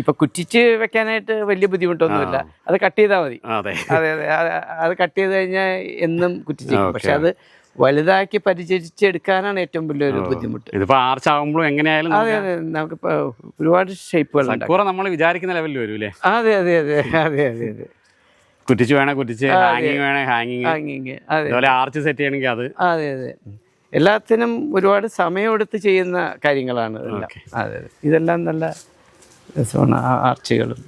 ഇപ്പൊ കുറ്റിച്ച് വെക്കാനായിട്ട് വലിയ ബുദ്ധിമുട്ടൊന്നുമില്ല, അത് കട്ട് ചെയ്താൽ മതി. അതെ അതെ, അത് കട്ട് ചെയ്ത് കഴിഞ്ഞാൽ എന്നും കുറ്റിച്ച്. പക്ഷെ അത് വലുതാക്കി പരിചരിച്ചെടുക്കാനാണ് ഏറ്റവും വലിയൊരു ബുദ്ധിമുട്ട്. ഇതിപ്പോ ആർച്ച് ആകുമ്പോഴും എങ്ങനെയായാലും അതെ അതെ, നമുക്കിപ്പോൾ ഒരുപാട് ഷേപ്പുകൾ സക്കൂറ നമ്മൾ വിചാരിക്കുന്ന ലെവലിൽ വരും അല്ലേ? അതെ അതെ അതെ അതെ അതെ അതെ. കുറ്റിച്ച് വേണേ കുറ്റിച്ച്, ഹാങ്ങിങ് വേണേ ഹാങ്ങിങ്, അതെ അതുപോലെ ആർച്ച് സെറ്റ് ചെയ്യണമെങ്കിൽ അത്. അതെ അതെ, എല്ലാത്തിനും ഒരുപാട് സമയമെടുത്ത് ചെയ്യുന്ന കാര്യങ്ങളാണ് ഇതെല്ലാം. അതെ അതെ, ഇതെല്ലാം നല്ല രസമാണ്. ആർച്ചുകളും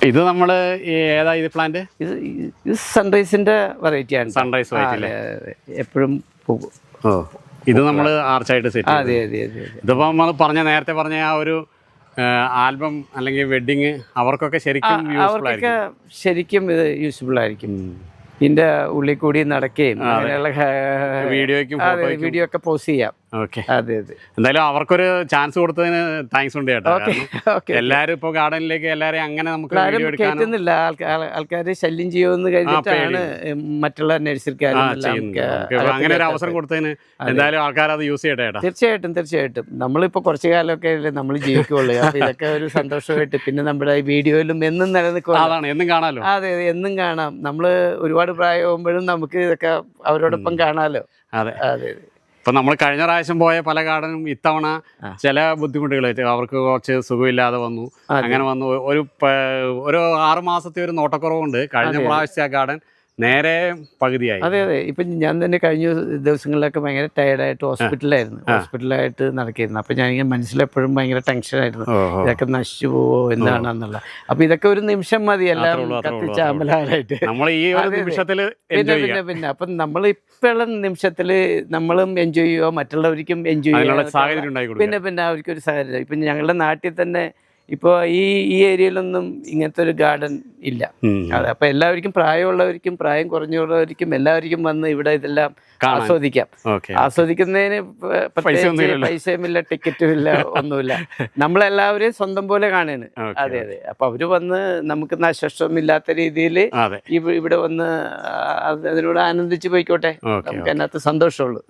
ഇത് നമ്മൾ ഏതാ ഇത് പ്ലാന്റ്? ഇത് സൺറൈസിന്റെ വെറൈറ്റിയാണ്. സൺറൈസ് അതെ അതെ, എപ്പോഴും പോകും. ഓ, ഇത് നമ്മൾ ആർച്ചായിട്ട് സെറ്റ്. അതെ അതെ അതെ. ഇതിപ്പോ നമ്മൾ നേരത്തെ പറഞ്ഞ ആ ഒരു ആൽബം അല്ലെങ്കിൽ വെഡിങ് അവർക്കൊക്കെ ശരിക്കും അവർക്കൊക്കെ ശരിക്കും ഇത് യൂസ്ഫുൾ ആയിരിക്കും. ഇതിന്റെ ഉള്ളിൽ കൂടി നടക്കുകയും അങ്ങനെയുള്ള വീഡിയോ ഒക്കെ പോസ്റ്റ് ചെയ്യാം. ഓക്കെ, അതെ അതെ. എന്തായാലും അവർക്കൊരു ചാൻസ് കൊടുത്തതിന് താങ്ക്സ് ഉണ്ട് ചേട്ടാ. ഓക്കെ, എല്ലാരും ഇപ്പൊ ഗാർഡനിലേക്ക് എല്ലാരെയും അങ്ങനെ നമുക്ക് കേട്ടുന്നില്ല. ആൾക്കാരെ ശല്യം ചെയ്യുമെന്ന് കഴിഞ്ഞിട്ടാണ് മറ്റുള്ള നഴ്സറിക്കാരും അങ്ങനെ ഒരു അവസരം കൊടുത്തതിന് എന്തായാലും ആൾക്കാർ അത് യൂസ് ചെയ്യട്ടെ ചേട്ടാ. തീർച്ചയായിട്ടും തീർച്ചയായിട്ടും. നമ്മളിപ്പോ കുറച്ചു കാലമൊക്കെ അല്ലേ നമ്മൾ ജീവിക്കുള്ളൂ. അപ്പൊ ഇതൊക്കെ ഒരു സന്തോഷമായിട്ട് പിന്നെ നമ്മുടെ വീഡിയോയിലും എന്നും നിലനിൽക്കും. അതാണ്, എന്നും കാണാലോ. അതെ അതെ, എന്നും കാണാം. നമ്മള് ഒരുപാട് പ്രായമാകുമ്പോഴും നമുക്ക് ഇതൊക്കെ അവരോടൊപ്പം കാണാലോ. അതെ അതെ. ഇപ്പൊ നമ്മൾ കഴിഞ്ഞ പ്രാവശ്യം പോയ പല ഗാർഡനും ഇത്തവണ ചില ബുദ്ധിമുട്ടുകൾ, അവർക്ക് കുറച്ച് സുഖമില്ലാതെ വന്നു. അങ്ങനെ വന്നു ഒരു 6 മാസത്തെ ഒരു നോട്ടക്കുറവുണ്ട്. കഴിഞ്ഞ പ്രാവശ്യത്തെ ആ ഗാർഡൻ നേരെ പകുതിയായി. അതെ അതെ. ഇപ്പം ഞാൻ തന്നെ കഴിഞ്ഞ ദിവസങ്ങളിലൊക്കെ ഭയങ്കര ടയർഡായിട്ട് ഹോസ്പിറ്റലായിട്ട് നടക്കിയിരുന്നു. അപ്പം ഞാനിങ്ങനെ മനസ്സിലെപ്പോഴും ഭയങ്കര ടെൻഷനായിരുന്നു, ഇതൊക്കെ നശിച്ചു പോവോ എന്താണെന്നുള്ള. അപ്പം ഇതൊക്കെ ഒരു നിമിഷം മതി എല്ലാം കത്തിച്ചാമ്പലായിട്ട്. പിന്നെ അപ്പം നമ്മളിപ്പോഴുള്ള നിമിഷത്തിൽ നമ്മളും എൻജോയ് ചെയ്യുക, മറ്റുള്ളവർക്കും എൻജോയ് ചെയ്യുക. പിന്നെ അവർക്കൊരു സാഹചര്യം. ഇപ്പം ഞങ്ങളുടെ നാട്ടിൽ തന്നെ ഇപ്പോൾ ഈ ഏരിയയിലൊന്നും ഇങ്ങനത്തെ ഒരു ഗാർഡൻ ഇല്ല. അതെ, അപ്പൊ എല്ലാവർക്കും പ്രായമുള്ളവർക്കും പ്രായം കുറഞ്ഞുള്ളവർക്കും എല്ലാവർക്കും വന്ന് ഇവിടെ ഇതെല്ലാം ആസ്വദിക്കാം. ആസ്വദിക്കുന്നതിന് പൈസയുമില്ല, ടിക്കറ്റും ഇല്ല, ഒന്നുമില്ല. നമ്മളെല്ലാവരെയും സ്വന്തം പോലെ കാണാണ്. അതെ അതെ. അപ്പൊ അവര് വന്ന് നമുക്ക് നഷ്ടമില്ലാത്ത രീതിയിൽ ഇവിടെ വന്ന് അതിനോട് ആനന്ദിച്ച് പോയിക്കോട്ടെ, നമുക്ക് അതിനകത്ത് സന്തോഷമുള്ളൂ.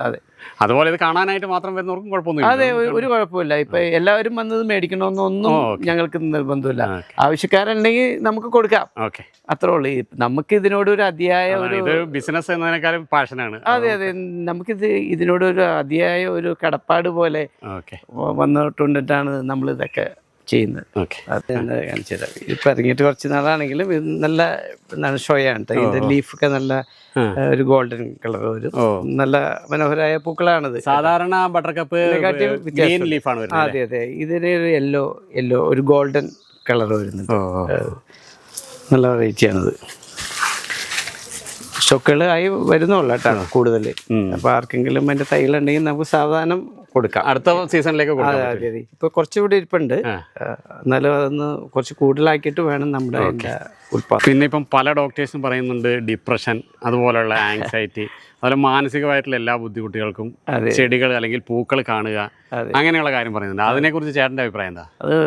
അതെ, അതുപോലെ ഇത് കാണാനായിട്ട് മാത്രം വരുന്നവർക്കും കുഴപ്പമൊന്നുമില്ല. അതെ, ഒരു കുഴപ്പമില്ല. ഇപ്പൊ എല്ലാവരും വന്നത് മേടിക്കണമെന്നൊന്നും ഞങ്ങൾക്ക് നിർബന്ധമില്ല. ആവശ്യക്കാരുണ്ടെങ്കിൽ നമുക്ക് കൊടുക്കാം, അത്രേ ഉള്ളൂ. നമുക്ക് ഇതിനോടൊരു അതിയായ ഒരു ബിസിനസ് എന്നതിനേക്കാളും പാഷനാണ്. അതെ അതെ, നമുക്കിത് ഇതിനോടൊരു അതിയായ ഒരു കടപ്പാട് പോലെ വന്നിട്ടുണ്ടിട്ടാണ് നമ്മൾ ഇതൊക്കെ ചെയ്യുന്നത്. അത് കാണിച്ചത് ഇപ്പൊ ഇറങ്ങിയിട്ട് കുറച്ച് നാളാണെങ്കിലും ഇത് നല്ല ഷോയാണ്. ഇതിന്റെ ലീഫൊക്കെ നല്ല ഒരു ഗോൾഡൻ കളർ വരും. നല്ല മനോഹരമായ പൂക്കളാണിത്. സാധാരണ ബട്ടർ കപ്പ് ലീഫാണ്. അതെ അതെ, ഇതിന് ഒരു യെല്ലോ ഒരു ഗോൾഡൻ കളർ വരുന്നുണ്ട്. നല്ല വെറൈറ്റിയാണിത്. സ്റ്റോക്കുകൾ ആയി വരുന്നുള്ളൂ കേട്ടോ കൂടുതൽ. അപ്പൊ ആർക്കെങ്കിലും അതിന്റെ തൈകളുണ്ടെങ്കിൽ നമുക്ക് സാവധാനം കൊടുക്കാം, അടുത്ത സീസണിലേക്ക്. അതെ അതെ. ഇപ്പൊ കുറച്ചുകൂടി ഇരിപ്പുണ്ട്, എന്നാലും അതൊന്ന് കുറച്ച് കൂടുതലാക്കിയിട്ട് വേണം നമ്മുടെ ഉൽപ്പാദനം. പിന്നെ ഇപ്പം പല ഡോക്ടേഴ്സും പറയുന്നുണ്ട് ഡിപ്രഷൻ, അതുപോലുള്ള ആങ്സൈറ്റി, അതുപോലെ മാനസികമായിട്ടുള്ള എല്ലാ ബുദ്ധിമുട്ടുകൾക്കും ചെടികൾ അല്ലെങ്കിൽ പൂക്കൾ കാണുക, അങ്ങനെയുള്ള കാര്യം പറയുന്നുണ്ട്. അതിനെക്കുറിച്ച് ചേട്ടൻ്റെ അഭിപ്രായം എന്താ? അത്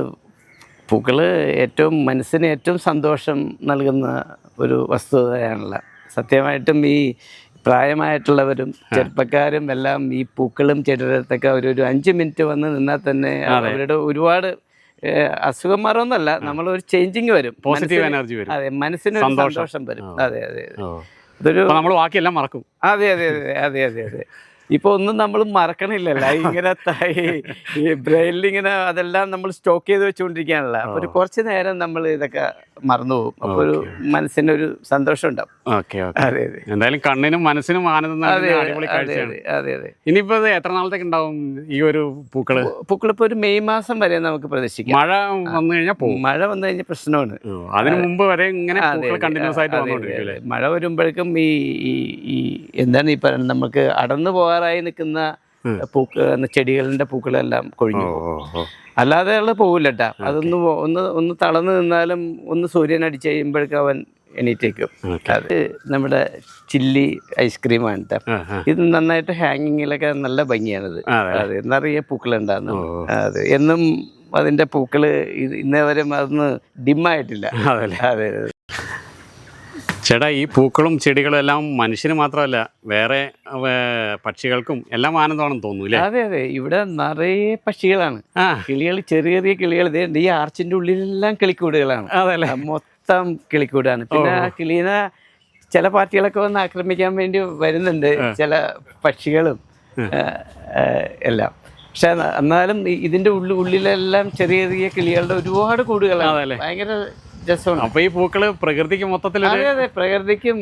പൂക്കൾ മനസ്സിന് ഏറ്റവും സന്തോഷം നൽകുന്ന ഒരു വസ്തുതയാണല്ലോ. സത്യമായിട്ടും ഈ പ്രായമായിട്ടുള്ളവരും ചെറുപ്പക്കാരും എല്ലാം ഈ പൂക്കളും ചെടികളത്തൊക്കെ ഒരു 5 മിനിറ്റ് വന്ന് നിന്നാൽ തന്നെ അവരുടെ ഒരുപാട് അസുഖം മാറുമെന്നല്ല, നമ്മളൊരു ചേഞ്ചിങ് വരും, പോസിറ്റീവ് എനർജി വരും. അതെ, മനസ്സിന് സന്തോഷം വരും. അതെ അതെ, ഇതൊരു നമ്മൾ ബാക്കിയെല്ലാം മറക്കും. അതെ അതെ അതെ അതെ അതെ അതെ. ഇപ്പൊ ഒന്നും നമ്മൾ മറക്കണില്ലല്ലോ, ഇങ്ങനെ ഈ ബ്രെയിനിൽ ഇങ്ങനെ അതെല്ലാം നമ്മൾ സ്റ്റോക്ക് ചെയ്ത് വെച്ചുകൊണ്ടിരിക്കുകയാണല്ലോ. അപ്പൊ ഒരു കുറച്ച് നേരം നമ്മൾ ഇതൊക്കെ മറന്നുപോകും. അപ്പൊ ഒരു മനസ്സിന് ഒരു സന്തോഷം ഉണ്ടാവും. അതെ അതെ, എന്തായാലും കണ്ണിനും മനസ്സിനും ആനന്ദം. അതെ അതെ. ഇനിയിപ്പോ എത്ര നാളത്തേക്ക് ഉണ്ടാവും ഈ ഒരു പൂക്കള്? പൂക്കളിപ്പോ ഒരു മെയ് മാസം വരെ നമുക്ക് പ്രതീക്ഷിക്കാം. മഴ വന്നു കഴിഞ്ഞാൽ പോകും. മഴ വന്നു കഴിഞ്ഞാൽ പ്രശ്നമാണ്. അതിന് മുമ്പ് വരെ ഇങ്ങനെ കണ്ടിന്യൂസ് ആയിട്ട് വന്നോണ്ടിരിക്കും. മഴ വരുമ്പോഴേക്കും ഈ എന്താണ് ഈ പറയുന്നത്, നമുക്ക് അടർന്നു പോകാറായി നിൽക്കുന്ന ചെടികളുടെ പൂക്കളെല്ലാം കൊഴിഞ്ഞു പോകും. അല്ലാതെ ഉള്ള പോകില്ല കേട്ടാ. ഒന്ന് തളർന്നു നിന്നാലും ഒന്ന് സൂര്യൻ അടിച്ച് കഴിയുമ്പോഴേക്കും അവൻ എണീറ്റേക്കും. അത് നമ്മുടെ ചില്ലി ഐസ്ക്രീമാണ് കേട്ടോ. ഇത് നന്നായിട്ട് ഹാങ്ങിങ്ങിലൊക്കെ നല്ല ഭംഗിയാണിത്. അതെ, നിറയെ പൂക്കളുണ്ടാകുന്നു. അതെ, എന്നും അതിന്റെ പൂക്കള് ഇന്നേ വരെ അതൊന്ന് ഡിമ്മായിട്ടില്ല. അതെ അതെ. ചേട്ടാ, ഈ പൂക്കളും ചെടികളും എല്ലാം മനുഷ്യന് മാത്രമല്ല വേറെ പക്ഷികൾക്കും എല്ലാം ആനന്ദമാണെന്ന് തോന്നുന്നു. അതെ അതെ, ഇവിടെ നിറയെ പക്ഷികളാണ്. കിളികൾ, ചെറിയ ചെറിയ കിളികൾ. ഈ ആർച്ചിന്റെ ഉള്ളിലെല്ലാം കിളിക്കൂടുകളാണ്. അതല്ലേ, മൊത്തം കിളിക്കൂടാണ്. പിന്നെ ആ കിളീനെ ചില പാർട്ടികളൊക്കെ വന്ന് ആക്രമിക്കാൻ വേണ്ടി വരുന്നുണ്ട്, ചില പക്ഷികളും എല്ലാം. പക്ഷെ എന്നാലും ഇതിന്റെ ഉള്ളിലെല്ലാം ചെറിയ ചെറിയ കിളികളുടെ ഒരുപാട് കൂടുകളാണ്. ഭയങ്കര രസമാണ്. അപ്പൊ ഈ പൂക്കള് പ്രകൃതിക്ക് മൊത്തത്തിൽ അതെ ഇതിക്കും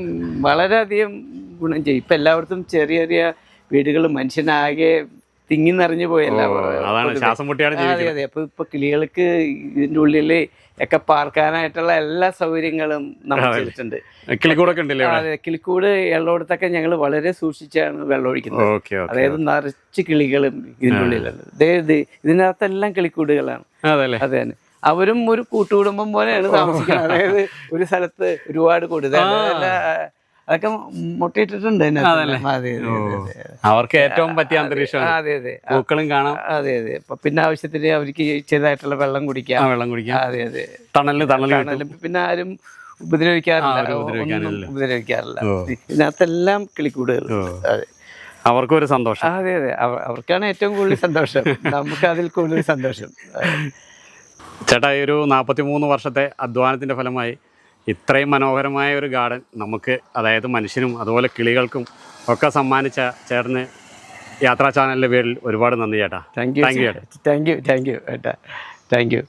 വളരെയധികം ഗുണം ചെയ്യും. ഇപ്പൊ എല്ലായിടത്തും ചെറിയ ചെറിയ വീടുകൾ മനുഷ്യനാകെ തിങ്ങി നിറഞ്ഞു പോയല്ല. അതെ അപ്പൊ കിളികൾക്ക് ഇതിന്റെ ഉള്ളില് ഒക്കെ പാർക്കാനായിട്ടുള്ള എല്ലാ സൗകര്യങ്ങളും നമുക്ക് ചെയ്തിട്ടുണ്ട്. കിളിക്കൂടൊക്കെ ഉണ്ടല്ലേ? അതെ, കിളിക്കൂട് ഉള്ളിടത്തൊക്കെ ഞങ്ങൾ വളരെ സൂക്ഷിച്ചാണ് വെള്ളം ഒഴിക്കുന്നത്. അതായത് നിറച്ച് കിളികളും ഇതിൻ്റെ ഉള്ളിലുണ്ട്. ഇതിനകത്തെല്ലാം കിളിക്കൂടുകളാണ്. അതെ തന്നെ, അവരും ഒരു കൂട്ടുകുടുംബം പോലെയാണ് താമസിക്കുന്നത്. അതായത് ഒരു സ്ഥലത്ത് ഒരുപാട് കൂടുതൽ അതൊക്കെ മുട്ടയിട്ടിട്ടുണ്ട്. അവർക്ക് ഏറ്റവും പറ്റിയ അന്തരീക്ഷമാണ്. അതെ പൂക്കളും കാണാം. അതെ പിന്നെ ആവശ്യത്തിന് അവർക്ക് ചെറുതായിട്ടുള്ള വെള്ളം കുടിക്കാം. അതെ തണലും പിന്നെ ആരും ഉപദ്രവിക്കാറില്ല. ഇതിനകത്തെല്ലാം കിളിക്കൂടുകൾ. അതെ, അവർക്കൊരു സന്തോഷം. അതെ അവർക്കാണ് ഏറ്റവും കൂടുതൽ സന്തോഷം. നമുക്ക് അതിൽ കൂടുതൽ സന്തോഷം. ചേട്ടാ, ഈ ഒരു 43 വർഷത്തെ അധ്വാനത്തിൻ്റെ ഫലമായി ഇത്രയും മനോഹരമായ ഒരു ഗാർഡൻ നമുക്ക്, അതായത് മനുഷ്യനും അതുപോലെ കിളികൾക്കും ഒക്കെ സമ്മാനിച്ച ചേട്ടന് യാത്രാ ചാനലിൻ്റെ പേരിൽ ഒരുപാട് നന്ദി ചേട്ടാ. താങ്ക് യു ചേട്ടാ. താങ്ക് യു ഏട്ടാ. Thank you.